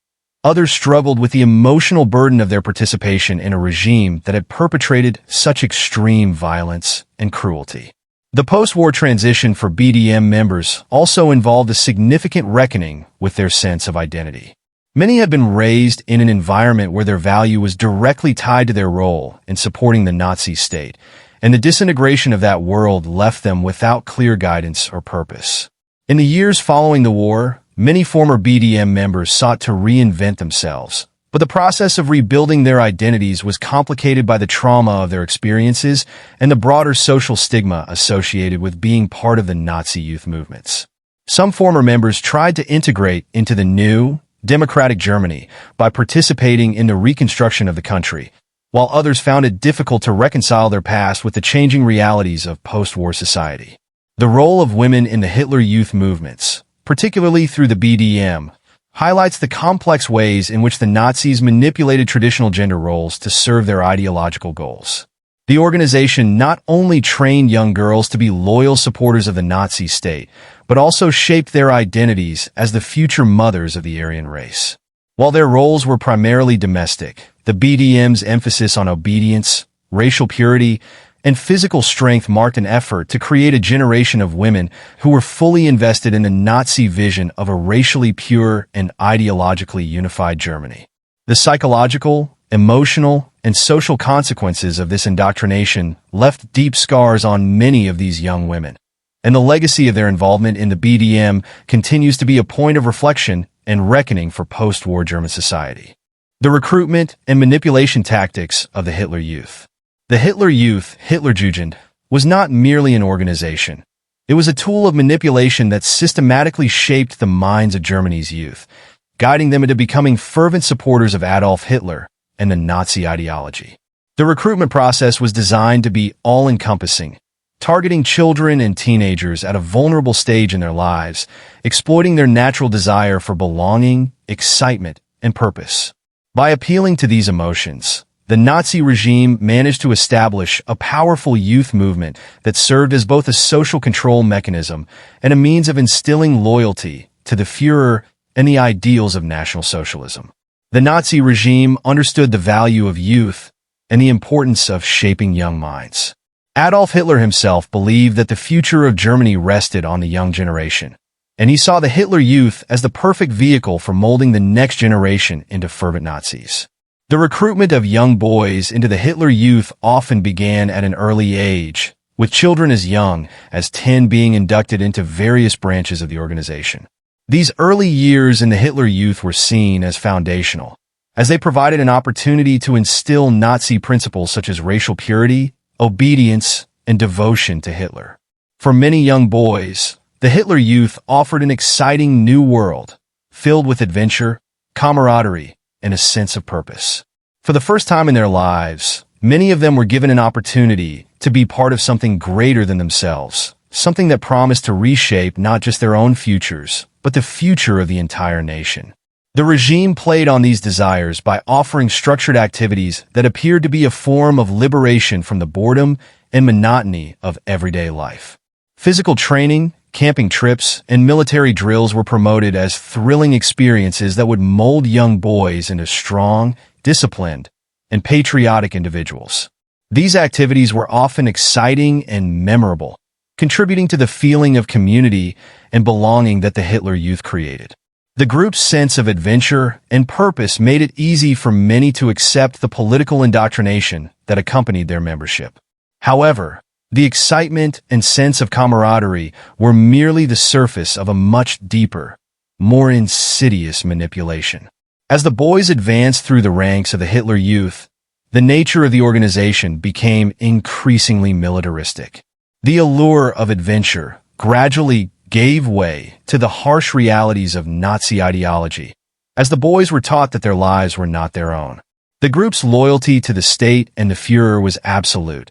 others struggled with the emotional burden of their participation in a regime that had perpetrated such extreme violence and cruelty. The post-war transition for BDM members also involved a significant reckoning with their sense of identity. Many had been raised in an environment where their value was directly tied to their role in supporting the Nazi state, and the disintegration of that world left them without clear guidance or purpose. In the years following the war, many former BDM members sought to reinvent themselves, but the process of rebuilding their identities was complicated by the trauma of their experiences and the broader social stigma associated with being part of the Nazi youth movements. Some former members tried to integrate into the new, democratic Germany by participating in the reconstruction of the country, while others found it difficult to reconcile their past with the changing realities of post-war society. The role of women in the Hitler Youth movements, particularly through the BDM, highlights the complex ways in which the Nazis manipulated traditional gender roles to serve their ideological goals. The organization not only trained young girls to be loyal supporters of the Nazi state, but also shaped their identities as the future mothers of the Aryan race. While their roles were primarily domestic, the BDM's emphasis on obedience, racial purity, and physical strength marked an effort to create a generation of women who were fully invested in the Nazi vision of a racially pure and ideologically unified Germany. The psychological, emotional, and social consequences of this indoctrination left deep scars on many of these young women, and the legacy of their involvement in the BDM continues to be a point of reflection and reckoning for post-war German society. The recruitment and manipulation tactics of the Hitler Youth. The Hitler Youth, Hitlerjugend, was not merely an organization. It was a tool of manipulation that systematically shaped the minds of Germany's youth, guiding them into becoming fervent supporters of Adolf Hitler and the Nazi ideology. The recruitment process was designed to be all-encompassing, targeting children and teenagers at a vulnerable stage in their lives, exploiting their natural desire for belonging, excitement, and purpose. By appealing to these emotions, the Nazi regime managed to establish a powerful youth movement that served as both a social control mechanism and a means of instilling loyalty to the Führer and the ideals of National Socialism. The Nazi regime understood the value of youth and the importance of shaping young minds. Adolf Hitler himself believed that the future of Germany rested on the young generation, and he saw the Hitler Youth as the perfect vehicle for molding the next generation into fervent Nazis. The recruitment of young boys into the Hitler Youth often began at an early age, with children as young as 10 being inducted into various branches of the organization. These early years in the Hitler Youth were seen as foundational, as they provided an opportunity to instill Nazi principles such as racial purity, obedience, and devotion to Hitler. For many young boys, the Hitler Youth offered an exciting new world, filled with adventure, camaraderie, and a sense of purpose. For the first time in their lives, many of them were given an opportunity to be part of something greater than themselves, something that promised to reshape not just their own futures, but the future of the entire nation. The regime played on these desires by offering structured activities that appeared to be a form of liberation from the boredom and monotony of everyday life. Physical training, camping trips, and military drills were promoted as thrilling experiences that would mold young boys into strong, disciplined, and patriotic individuals. These activities were often exciting and memorable, contributing to the feeling of community and belonging that the Hitler Youth created. The group's sense of adventure and purpose made it easy for many to accept the political indoctrination that accompanied their membership. However, the excitement and sense of camaraderie were merely the surface of a much deeper, more insidious manipulation. As the boys advanced through the ranks of the Hitler Youth, the nature of the organization became increasingly militaristic. The allure of adventure gradually gave way to the harsh realities of Nazi ideology, as the boys were taught that their lives were not their own. The group's loyalty to the state and the Führer was absolute,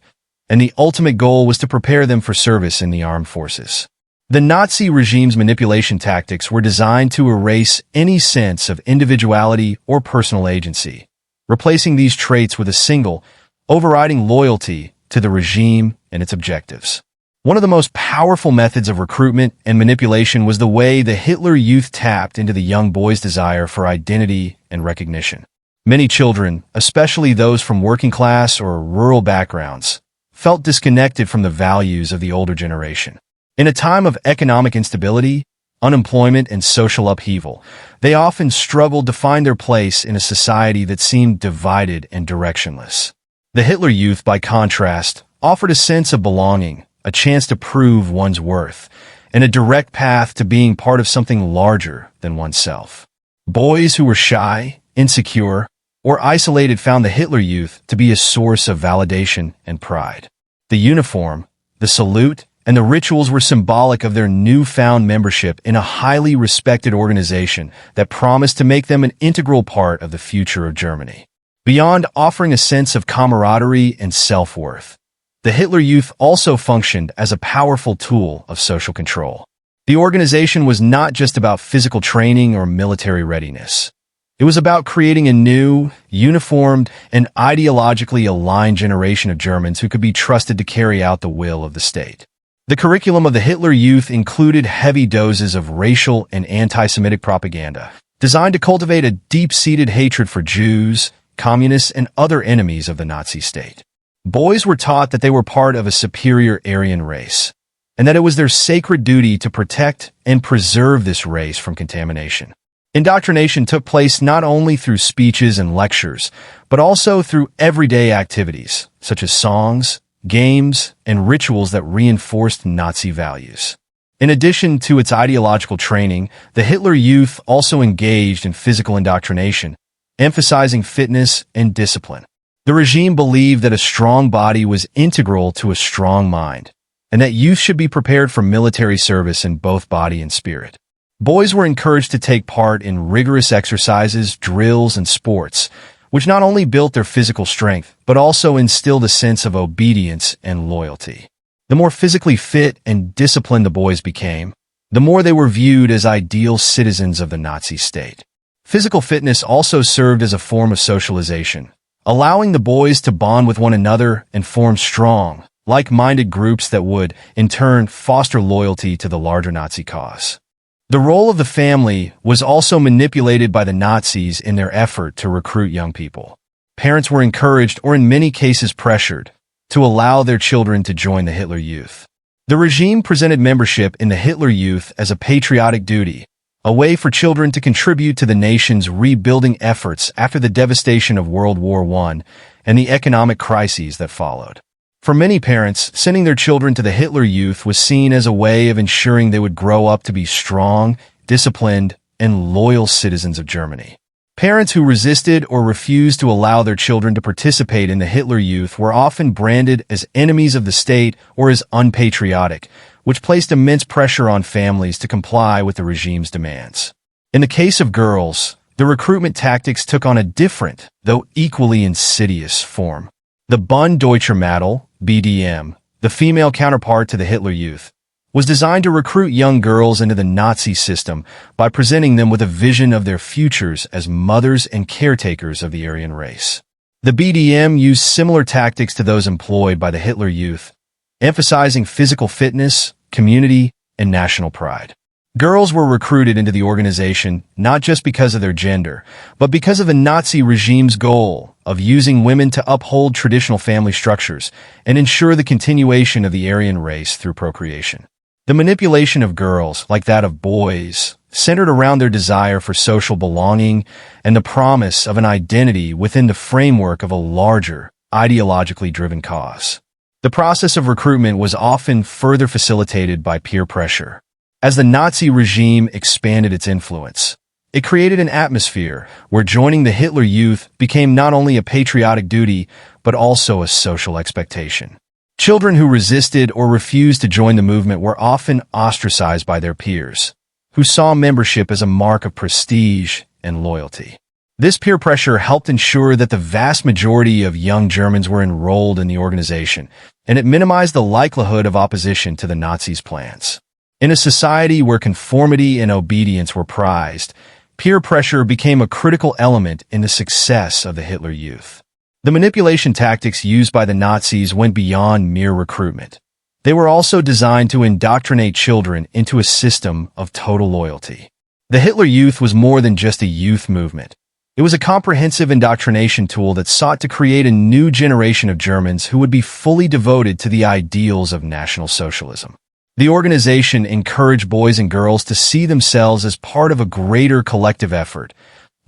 and the ultimate goal was to prepare them for service in the armed forces. The Nazi regime's manipulation tactics were designed to erase any sense of individuality or personal agency, replacing these traits with a single, overriding loyalty to the regime and its objectives. One of the most powerful methods of recruitment and manipulation was the way the Hitler Youth tapped into the young boys' desire for identity and recognition. Many children, especially those from working class or rural backgrounds, felt disconnected from the values of the older generation. In a time of economic instability, unemployment, and social upheaval, they often struggled to find their place in a society that seemed divided and directionless. The Hitler Youth, by contrast, offered a sense of belonging, a chance to prove one's worth, and a direct path to being part of something larger than oneself. Boys who were shy, insecure, or isolated found the Hitler Youth to be a source of validation and pride. The uniform, the salute, and the rituals were symbolic of their newfound membership in a highly respected organization that promised to make them an integral part of the future of Germany. Beyond offering a sense of camaraderie and self-worth, the Hitler Youth also functioned as a powerful tool of social control. The organization was not just about physical training or military readiness. It was about creating a new, uniformed, and ideologically aligned generation of Germans who could be trusted to carry out the will of the state. The curriculum of the Hitler Youth included heavy doses of racial and anti-Semitic propaganda, designed to cultivate a deep-seated hatred for Jews, communists, and other enemies of the Nazi state. Boys were taught that they were part of a superior Aryan race, and that it was their sacred duty to protect and preserve this race from contamination. Indoctrination took place not only through speeches and lectures, but also through everyday activities, such as songs, games, and rituals that reinforced Nazi values. In addition to its ideological training, the Hitler Youth also engaged in physical indoctrination, emphasizing fitness and discipline. The regime believed that a strong body was integral to a strong mind, and that youth should be prepared for military service in both body and spirit. Boys were encouraged to take part in rigorous exercises, drills, and sports, which not only built their physical strength, but also instilled a sense of obedience and loyalty. The more physically fit and disciplined the boys became, the more they were viewed as ideal citizens of the Nazi state. Physical fitness also served as a form of socialization, allowing the boys to bond with one another and form strong, like-minded groups that would, in turn, foster loyalty to the larger Nazi cause. The role of the family was also manipulated by the Nazis in their effort to recruit young people. Parents were encouraged, or in many cases pressured, to allow their children to join the Hitler Youth. The regime presented membership in the Hitler Youth as a patriotic duty, a way for children to contribute to the nation's rebuilding efforts after the devastation of World War I and the economic crises that followed. For many parents, sending their children to the Hitler Youth was seen as a way of ensuring they would grow up to be strong, disciplined, and loyal citizens of Germany. Parents who resisted or refused to allow their children to participate in the Hitler Youth were often branded as enemies of the state or as unpatriotic, which placed immense pressure on families to comply with the regime's demands. In the case of girls, the recruitment tactics took on a different, though equally insidious, form. The Bunddeutscher Mädel, BDM, the female counterpart to the Hitler Youth, was designed to recruit young girls into the Nazi system by presenting them with a vision of their futures as mothers and caretakers of the Aryan race. The BDM used similar tactics to those employed by the Hitler Youth, emphasizing physical fitness, community, and national pride. Girls were recruited into the organization not just because of their gender, but because of the Nazi regime's goal of using women to uphold traditional family structures and ensure the continuation of the Aryan race through procreation. The manipulation of girls, like that of boys, centered around their desire for social belonging and the promise of an identity within the framework of a larger, ideologically driven cause. The process of recruitment was often further facilitated by peer pressure. As the Nazi regime expanded its influence, it created an atmosphere where joining the Hitler Youth became not only a patriotic duty, but also a social expectation. Children who resisted or refused to join the movement were often ostracized by their peers, who saw membership as a mark of prestige and loyalty. This peer pressure helped ensure that the vast majority of young Germans were enrolled in the organization, and it minimized the likelihood of opposition to the Nazis' plans. In a society where conformity and obedience were prized, peer pressure became a critical element in the success of the Hitler Youth. The manipulation tactics used by the Nazis went beyond mere recruitment. They were also designed to indoctrinate children into a system of total loyalty. The Hitler Youth was more than just a youth movement. It was a comprehensive indoctrination tool that sought to create a new generation of Germans who would be fully devoted to the ideals of National Socialism. The organization encouraged boys and girls to see themselves as part of a greater collective effort,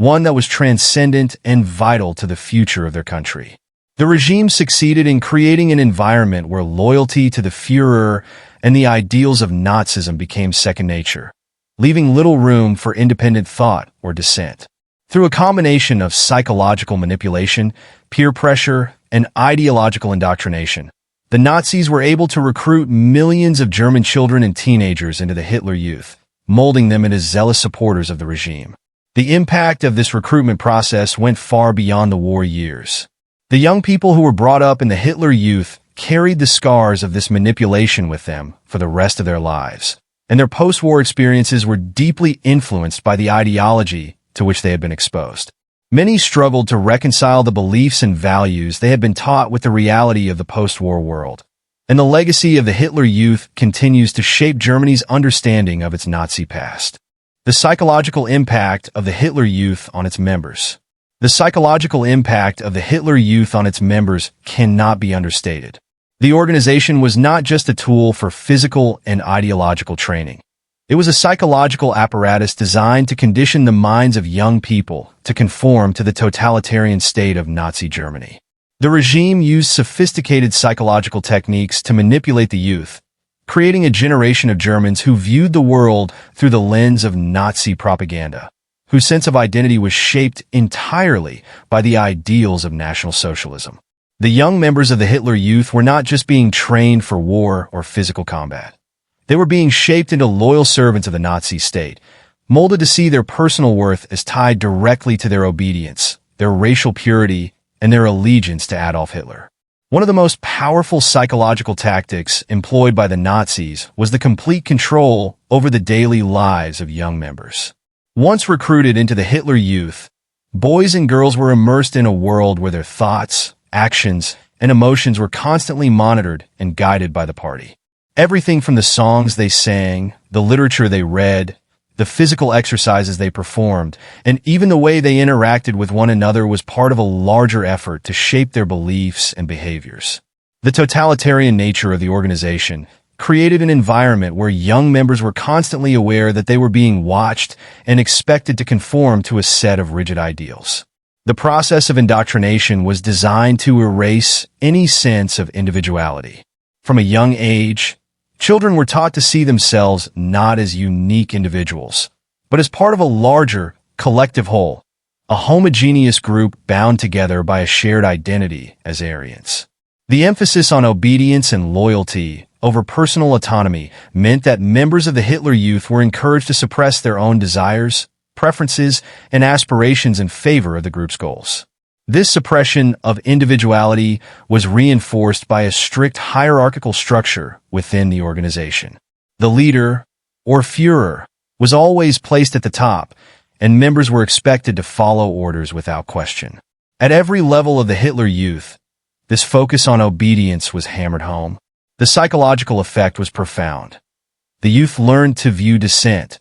one that was transcendent and vital to the future of their country. The regime succeeded in creating an environment where loyalty to the Führer and the ideals of Nazism became second nature, leaving little room for independent thought or dissent. Through a combination of psychological manipulation, peer pressure, and ideological indoctrination, the Nazis were able to recruit millions of German children and teenagers into the Hitler Youth, molding them into zealous supporters of the regime. The impact of this recruitment process went far beyond the war years. The young people who were brought up in the Hitler Youth carried the scars of this manipulation with them for the rest of their lives, and their post-war experiences were deeply influenced by the ideology to which they had been exposed. Many struggled to reconcile the beliefs and values they had been taught with the reality of the post-war world, and the legacy of the Hitler Youth continues to shape Germany's understanding of its Nazi past. The psychological impact of the Hitler Youth on its members. The psychological impact of the Hitler Youth on its members cannot be understated. The organization was not just a tool for physical and ideological training. It was a psychological apparatus designed to condition the minds of young people to conform to the totalitarian state of Nazi Germany. The regime used sophisticated psychological techniques to manipulate the youth, creating a generation of Germans who viewed the world through the lens of Nazi propaganda, whose sense of identity was shaped entirely by the ideals of National Socialism. The young members of the Hitler Youth were not just being trained for war or physical combat. They were being shaped into loyal servants of the Nazi state, molded to see their personal worth as tied directly to their obedience, their racial purity, and their allegiance to Adolf Hitler. One of the most powerful psychological tactics employed by the Nazis was the complete control over the daily lives of young members. Once recruited into the Hitler Youth, boys and girls were immersed in a world where their thoughts, actions, and emotions were constantly monitored and guided by the party. Everything from the songs they sang, the literature they read, the physical exercises they performed, and even the way they interacted with one another was part of a larger effort to shape their beliefs and behaviors. The totalitarian nature of the organization created an environment where young members were constantly aware that they were being watched and expected to conform to a set of rigid ideals. The process of indoctrination was designed to erase any sense of individuality. From a young age, children were taught to see themselves not as unique individuals, but as part of a larger, collective whole, a homogeneous group bound together by a shared identity as Aryans. The emphasis on obedience and loyalty over personal autonomy meant that members of the Hitler Youth were encouraged to suppress their own desires, preferences, and aspirations in favor of the group's goals. This suppression of individuality was reinforced by a strict hierarchical structure within the organization. The leader, or Führer, was always placed at the top, and members were expected to follow orders without question. At every level of the Hitler Youth, this focus on obedience was hammered home. The psychological effect was profound. The youth learned to view dissent,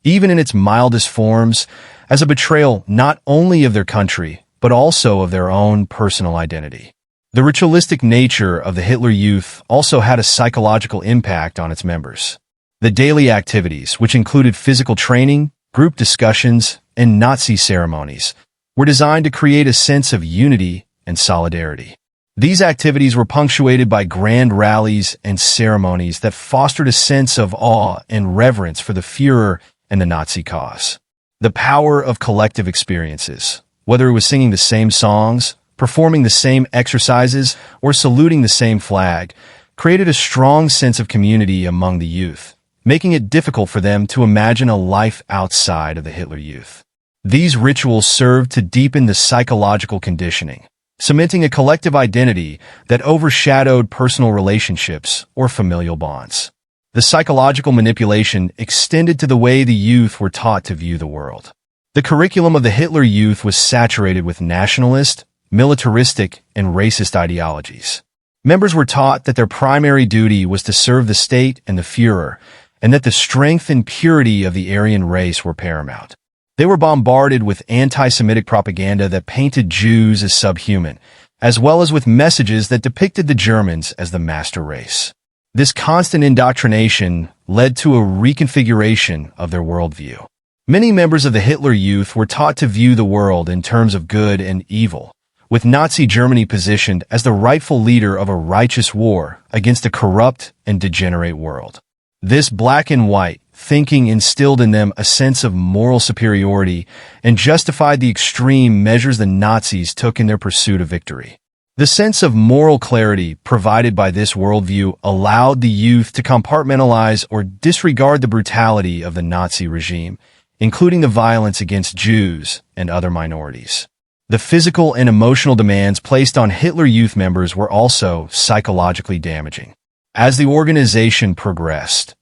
even in its mildest forms, as a betrayal not only of their country, but also of their own personal identity. The ritualistic nature of the Hitler Youth also had a psychological impact on its members. The daily activities, which included physical training, group discussions, and Nazi ceremonies, were designed to create a sense of unity and solidarity. These activities were punctuated by grand rallies and ceremonies that fostered a sense of awe and reverence for the Führer and the Nazi cause. The power of collective experiences, whether it was singing the same songs, performing the same exercises, or saluting the same flag, created a strong sense of community among the youth, making it difficult for them to imagine a life outside of the Hitler Youth. These rituals served to deepen the psychological conditioning, cementing a collective identity that overshadowed personal relationships or familial bonds. The psychological manipulation extended to the way the youth were taught to view the world. The curriculum of the Hitler Youth was saturated with nationalist, militaristic, and racist ideologies. Members were taught that their primary duty was to serve the state and the Führer, and that the strength and purity of the Aryan race were paramount. They were bombarded with anti-Semitic propaganda that painted Jews as subhuman, as well as with messages that depicted the Germans as the master race. This constant indoctrination led to a reconfiguration of their worldview. Many members of the Hitler Youth were taught to view the world in terms of good and evil, with Nazi Germany positioned as the rightful leader of a righteous war against a corrupt and degenerate world. This black and white thinking instilled in them a sense of moral superiority and justified the extreme measures the Nazis took in their pursuit of victory. The sense of moral clarity provided by this worldview allowed the youth to compartmentalize or disregard the brutality of the Nazi regime, including the violence against Jews and other minorities. The physical and emotional demands placed on Hitler Youth members were also psychologically damaging. As the organization progressed,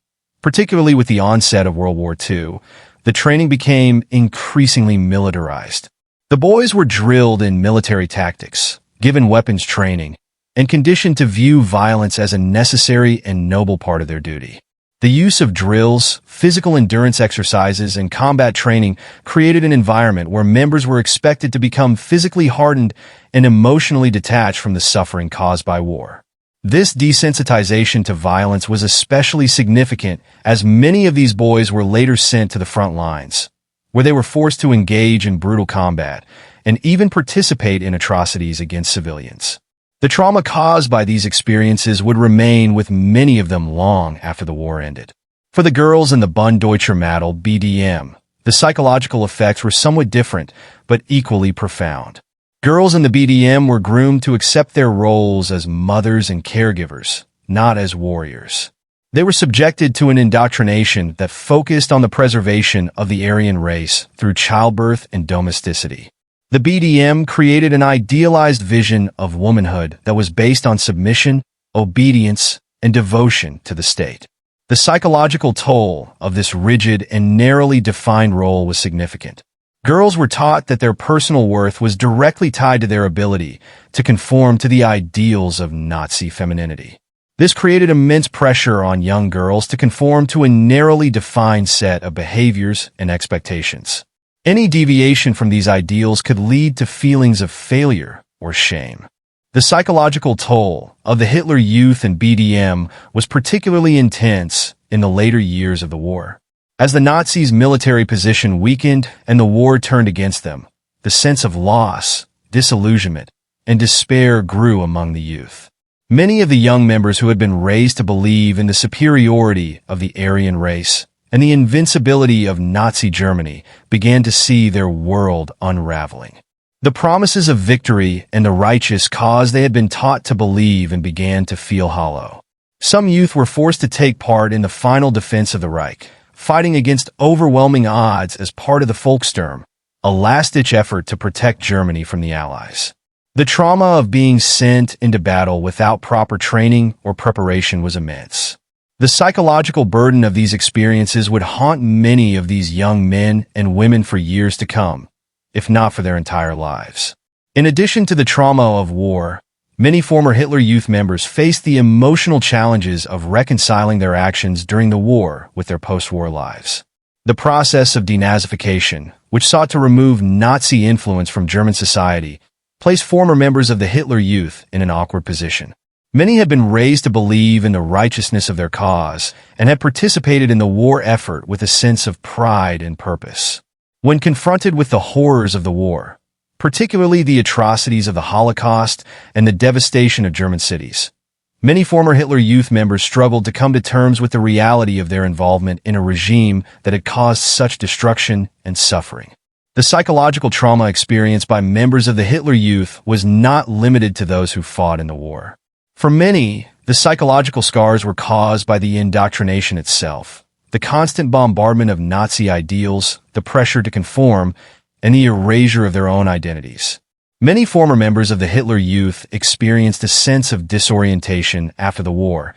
particularly with the onset of World War II, the training became increasingly militarized. The boys were drilled in military tactics, given weapons training, and conditioned to view violence as a necessary and noble part of their duty. The use of drills, physical endurance exercises, and combat training created an environment where members were expected to become physically hardened and emotionally detached from the suffering caused by war. This desensitization to violence was especially significant as many of these boys were later sent to the front lines, where they were forced to engage in brutal combat and even participate in atrocities against civilians. The trauma caused by these experiences would remain with many of them long after the war ended. For the girls in the Bund Deutscher Mädel (BDM), the psychological effects were somewhat different, but equally profound. Girls in the BDM were groomed to accept their roles as mothers and caregivers, not as warriors. They were subjected to an indoctrination that focused on the preservation of the Aryan race through childbirth and domesticity. The BDM created an idealized vision of womanhood that was based on submission, obedience, and devotion to the state. The psychological toll of this rigid and narrowly defined role was significant. Girls were taught that their personal worth was directly tied to their ability to conform to the ideals of Nazi femininity. This created immense pressure on young girls to conform to a narrowly defined set of behaviors and expectations. Any deviation from these ideals could lead to feelings of failure or shame. The psychological toll of the Hitler Youth and BDM was particularly intense in the later years of the war. As the Nazis' military position weakened and the war turned against them, the sense of loss, disillusionment, and despair grew among the youth. Many of the young members who had been raised to believe in the superiority of the Aryan race and the invincibility of Nazi Germany began to see their world unraveling. The promises of victory and the righteous cause they had been taught to believe and began to feel hollow. Some youth were forced to take part in the final defense of the Reich, fighting against overwhelming odds as part of the Volkssturm, a last-ditch effort to protect Germany from the Allies. The trauma of being sent into battle without proper training or preparation was immense. The psychological burden of these experiences would haunt many of these young men and women for years to come, if not for their entire lives. In addition to the trauma of war, many former Hitler Youth members faced the emotional challenges of reconciling their actions during the war with their post-war lives. The process of denazification, which sought to remove Nazi influence from German society, placed former members of the Hitler Youth in an awkward position. Many had been raised to believe in the righteousness of their cause and had participated in the war effort with a sense of pride and purpose. When confronted with the horrors of the war, particularly the atrocities of the Holocaust and the devastation of German cities, many former Hitler Youth members struggled to come to terms with the reality of their involvement in a regime that had caused such destruction and suffering. The psychological trauma experienced by members of the Hitler Youth was not limited to those who fought in the war. For many, the psychological scars were caused by the indoctrination itself, the constant bombardment of Nazi ideals, the pressure to conform, and the erasure of their own identities. Many former members of the Hitler Youth experienced a sense of disorientation after the war,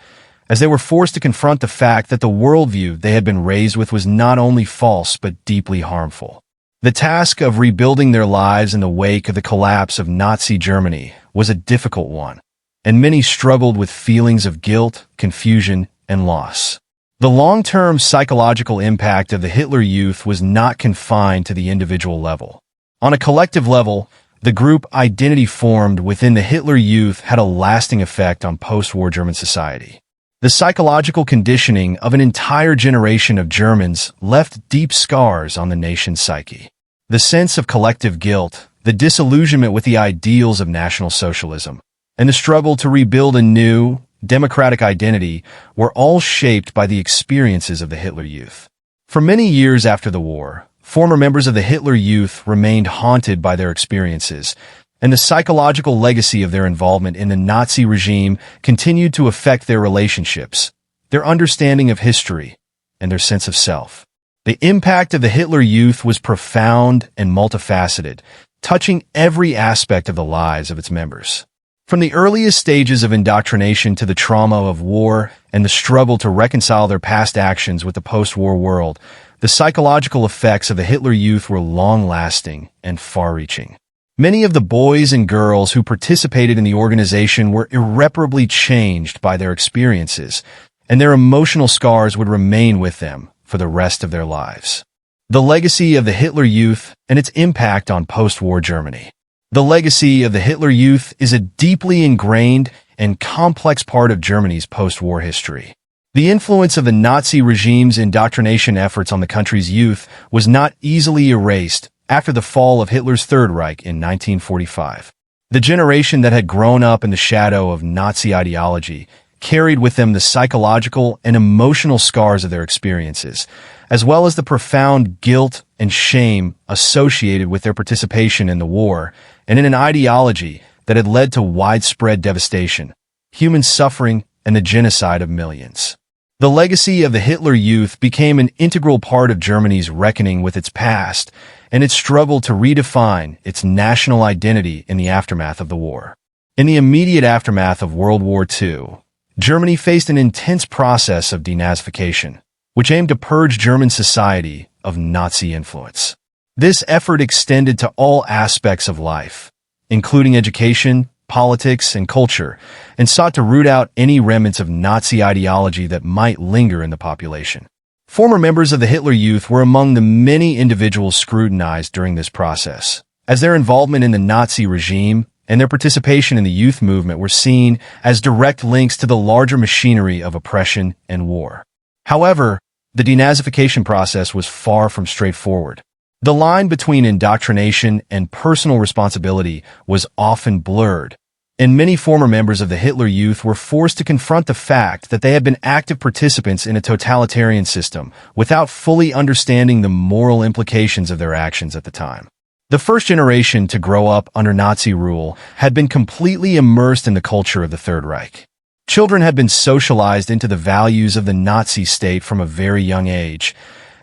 as they were forced to confront the fact that the worldview they had been raised with was not only false but deeply harmful. The task of rebuilding their lives in the wake of the collapse of Nazi Germany was a difficult one, and many struggled with feelings of guilt, confusion, and loss. The long-term psychological impact of the Hitler Youth was not confined to the individual level. On a collective level, the group identity formed within the Hitler Youth had a lasting effect on post-war German society. The psychological conditioning of an entire generation of Germans left deep scars on the nation's psyche. The sense of collective guilt, the disillusionment with the ideals of National Socialism, and the struggle to rebuild a new, democratic identity were all shaped by the experiences of the Hitler Youth. For many years after the war, former members of the Hitler Youth remained haunted by their experiences, and the psychological legacy of their involvement in the Nazi regime continued to affect their relationships, their understanding of history, and their sense of self. The impact of the Hitler Youth was profound and multifaceted, touching every aspect of the lives of its members. From the earliest stages of indoctrination to the trauma of war and the struggle to reconcile their past actions with the post-war world, the psychological effects of the Hitler Youth were long-lasting and far-reaching. Many of the boys and girls who participated in the organization were irreparably changed by their experiences, and their emotional scars would remain with them for the rest of their lives. The legacy of the Hitler Youth and its impact on post-war Germany. The legacy of the Hitler Youth is a deeply ingrained and complex part of Germany's post-war history. The influence of the Nazi regime's indoctrination efforts on the country's youth was not easily erased after the fall of Hitler's Third Reich in 1945. The generation that had grown up in the shadow of Nazi ideology carried with them the psychological and emotional scars of their experiences, as well as the profound guilt and shame associated with their participation in the war and in an ideology that had led to widespread devastation, human suffering, and the genocide of millions. The legacy of the Hitler Youth became an integral part of Germany's reckoning with its past and its struggle to redefine its national identity in the aftermath of the war. In the immediate aftermath of World War II, Germany faced an intense process of denazification, which aimed to purge German society of Nazi influence. This effort extended to all aspects of life, including education, politics, and culture, and sought to root out any remnants of Nazi ideology that might linger in the population. Former members of the Hitler Youth were among the many individuals scrutinized during this process, as their involvement in the Nazi regime and their participation in the youth movement were seen as direct links to the larger machinery of oppression and war. However, the denazification process was far from straightforward. The line between indoctrination and personal responsibility was often blurred, and many former members of the Hitler Youth were forced to confront the fact that they had been active participants in a totalitarian system without fully understanding the moral implications of their actions at the time. The first generation to grow up under Nazi rule had been completely immersed in the culture of the Third Reich. Children had been socialized into the values of the Nazi state from a very young age,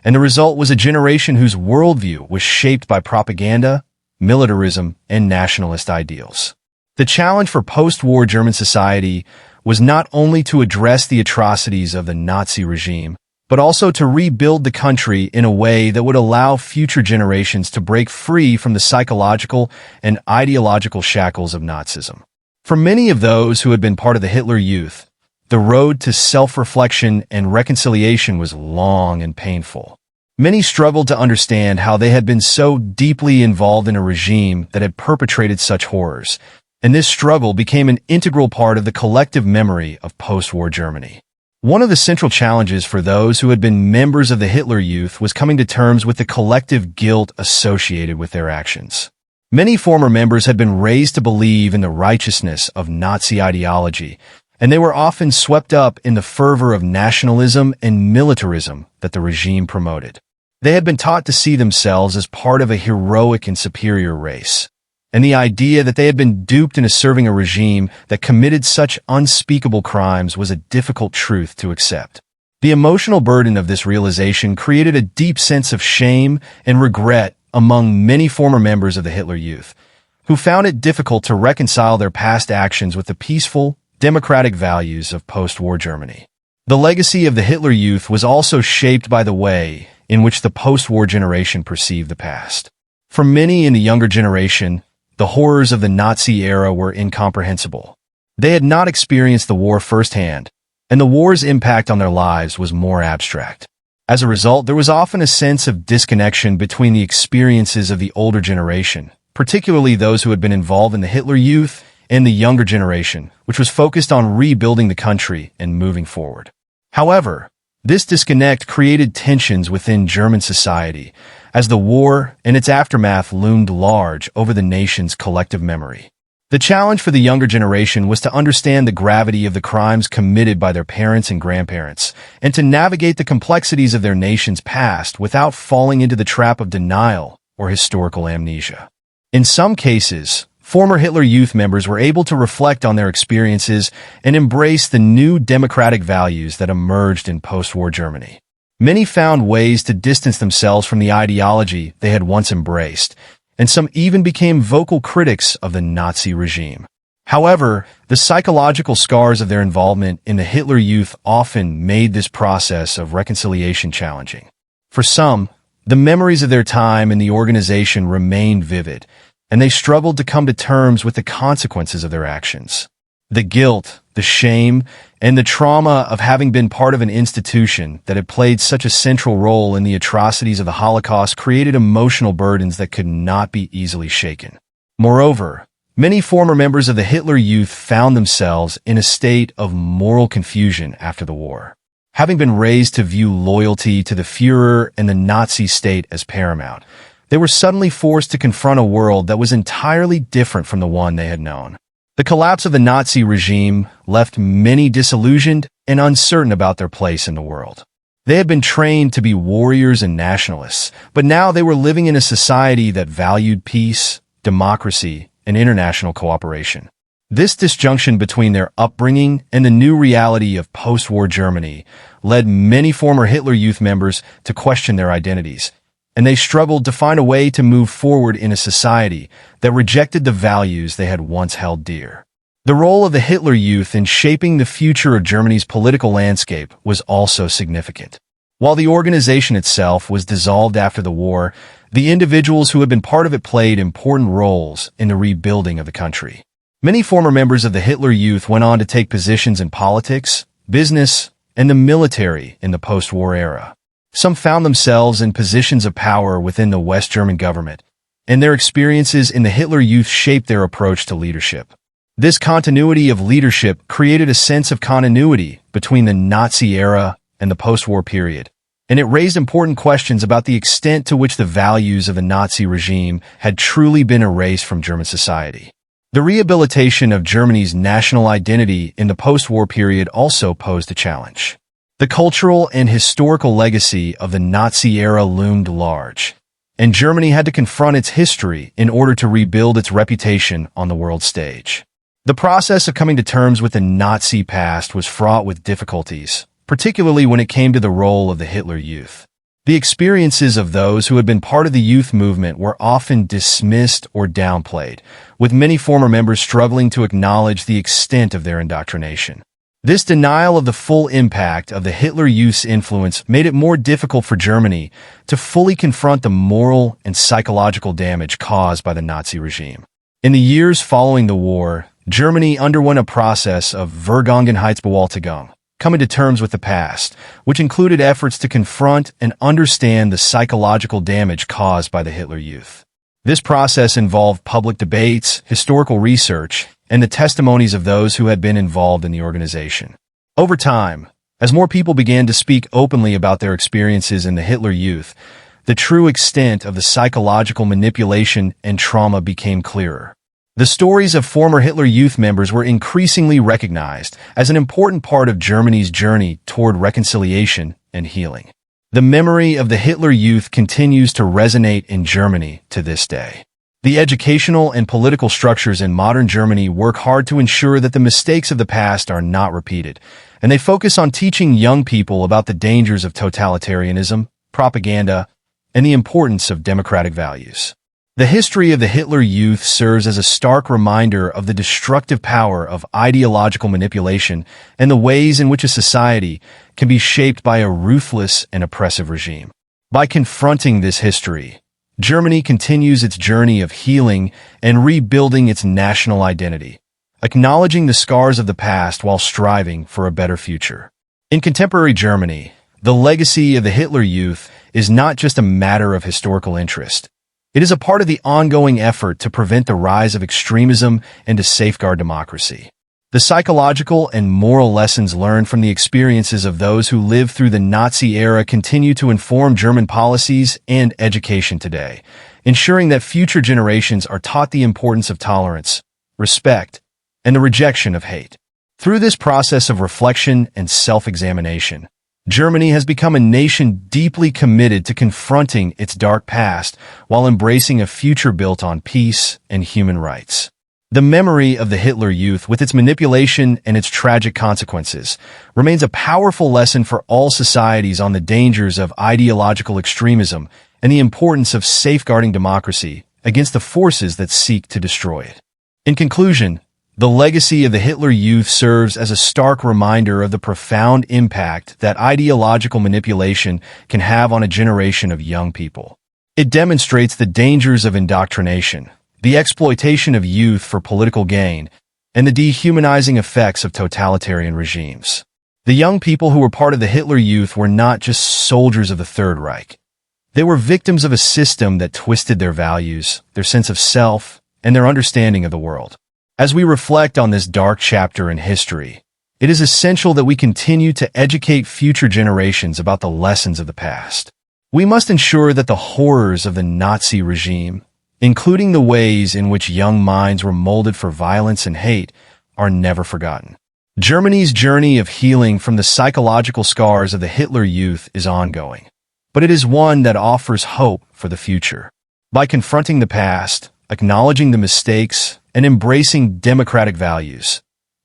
and the result was a generation whose worldview was shaped by propaganda, militarism, and nationalist ideals. The challenge for post-war German society was not only to address the atrocities of the Nazi regime, but also to rebuild the country in a way that would allow future generations to break free from the psychological and ideological shackles of Nazism. For many of those who had been part of the Hitler Youth, the road to self-reflection and reconciliation was long and painful. Many struggled to understand how they had been so deeply involved in a regime that had perpetrated such horrors, and this struggle became an integral part of the collective memory of post-war Germany. One of the central challenges for those who had been members of the Hitler Youth was coming to terms with the collective guilt associated with their actions. Many former members had been raised to believe in the righteousness of Nazi ideology, and they were often swept up in the fervor of nationalism and militarism that the regime promoted. They had been taught to see themselves as part of a heroic and superior race, and the idea that they had been duped into serving a regime that committed such unspeakable crimes was a difficult truth to accept. The emotional burden of this realization created a deep sense of shame and regret among many former members of the Hitler Youth, who found it difficult to reconcile their past actions with the peaceful, democratic values of post-war Germany. The legacy of the Hitler Youth was also shaped by the way in which the post-war generation perceived the past. For many in the younger generation, the horrors of the Nazi era were incomprehensible. They had not experienced the war firsthand, and the war's impact on their lives was more abstract. As a result, there was often a sense of disconnection between the experiences of the older generation, particularly those who had been involved in the Hitler Youth, and the younger generation, which was focused on rebuilding the country and moving forward. However, this disconnect created tensions within German society, as the war and its aftermath loomed large over the nation's collective memory. The challenge for the younger generation was to understand the gravity of the crimes committed by their parents and grandparents, and to navigate the complexities of their nation's past without falling into the trap of denial or historical amnesia. In some cases, former Hitler Youth members were able to reflect on their experiences and embrace the new democratic values that emerged in post-war Germany. Many found ways to distance themselves from the ideology they had once embraced, and some even became vocal critics of the Nazi regime. However, the psychological scars of their involvement in the Hitler Youth often made this process of reconciliation challenging. For some, the memories of their time in the organization remained vivid, and they struggled to come to terms with the consequences of their actions. The guilt, the shame, and the trauma of having been part of an institution that had played such a central role in the atrocities of the Holocaust created emotional burdens that could not be easily shaken. Moreover, many former members of the Hitler Youth found themselves in a state of moral confusion after the war. Having been raised to view loyalty to the Führer and the Nazi state as paramount, they were suddenly forced to confront a world that was entirely different from the one they had known. The collapse of the Nazi regime left many disillusioned and uncertain about their place in the world. They had been trained to be warriors and nationalists, but now they were living in a society that valued peace, democracy, and international cooperation. This disjunction between their upbringing and the new reality of post-war Germany led many former Hitler Youth members to question their identities, and they struggled to find a way to move forward in a society that rejected the values they had once held dear. The role of the Hitler Youth in shaping the future of Germany's political landscape was also significant. While the organization itself was dissolved after the war, the individuals who had been part of it played important roles in the rebuilding of the country. Many former members of the Hitler Youth went on to take positions in politics, business, and the military in the post-war era. Some found themselves in positions of power within the West German government, and their experiences in the Hitler Youth shaped their approach to leadership. This continuity of leadership created a sense of continuity between the Nazi era and the post-war period, and it raised important questions about the extent to which the values of the Nazi regime had truly been erased from German society. The rehabilitation of Germany's national identity in the post-war period also posed a challenge. The cultural and historical legacy of the Nazi era loomed large, and Germany had to confront its history in order to rebuild its reputation on the world stage. The process of coming to terms with the Nazi past was fraught with difficulties, particularly when it came to the role of the Hitler Youth. The experiences of those who had been part of the youth movement were often dismissed or downplayed, with many former members struggling to acknowledge the extent of their indoctrination. This denial of the full impact of the Hitler Youth's influence made it more difficult for Germany to fully confront the moral and psychological damage caused by the Nazi regime. In the years following the war, Germany underwent a process of Vergangenheitsbewältigung, coming to terms with the past, which included efforts to confront and understand the psychological damage caused by the Hitler Youth. This process involved public debates, historical research, and the testimonies of those who had been involved in the organization. Over time, as more people began to speak openly about their experiences in the Hitler Youth, the true extent of the psychological manipulation and trauma became clearer. The stories of former Hitler Youth members were increasingly recognized as an important part of Germany's journey toward reconciliation and healing. The memory of the Hitler Youth continues to resonate in Germany to this day. The educational and political structures in modern Germany work hard to ensure that the mistakes of the past are not repeated, and they focus on teaching young people about the dangers of totalitarianism, propaganda, and the importance of democratic values. The history of the Hitler Youth serves as a stark reminder of the destructive power of ideological manipulation and the ways in which a society can be shaped by a ruthless and oppressive regime. By confronting this history, Germany continues its journey of healing and rebuilding its national identity, acknowledging the scars of the past while striving for a better future. In contemporary Germany, the legacy of the Hitler Youth is not just a matter of historical interest. It is a part of the ongoing effort to prevent the rise of extremism and to safeguard democracy. The psychological and moral lessons learned from the experiences of those who lived through the Nazi era continue to inform German policies and education today, ensuring that future generations are taught the importance of tolerance, respect, and the rejection of hate. Through this process of reflection and self-examination, Germany has become a nation deeply committed to confronting its dark past while embracing a future built on peace and human rights. The memory of the Hitler Youth, with its manipulation and its tragic consequences, remains a powerful lesson for all societies on the dangers of ideological extremism and the importance of safeguarding democracy against the forces that seek to destroy it. In conclusion, the legacy of the Hitler Youth serves as a stark reminder of the profound impact that ideological manipulation can have on a generation of young people. It demonstrates the dangers of indoctrination, the exploitation of youth for political gain, and the dehumanizing effects of totalitarian regimes. The young people who were part of the Hitler Youth were not just soldiers of the Third Reich. They were victims of a system that twisted their values, their sense of self, and their understanding of the world. As we reflect on this dark chapter in history, it is essential that we continue to educate future generations about the lessons of the past. We must ensure that the horrors of the Nazi regime, including the ways in which young minds were molded for violence and hate, are never forgotten. Germany's journey of healing from the psychological scars of the Hitler Youth is ongoing, but it is one that offers hope for the future. By confronting the past, acknowledging the mistakes, and embracing democratic values,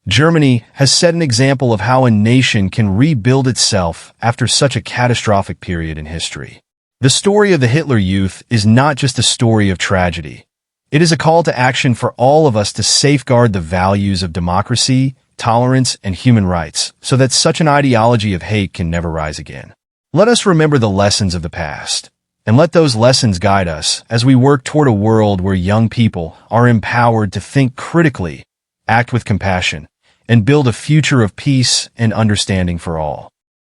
Germany has set an example of how a nation can rebuild itself after such a catastrophic period in history. The story of the Hitler Youth is not just a story of tragedy. It is a call to action for all of us to safeguard the values of democracy, tolerance, and human rights so that such an ideology of hate can never rise again. Let us remember the lessons of the past, and let those lessons guide us as we work toward a world where young people are empowered to think critically, act with compassion, and build a future of peace and understanding for all.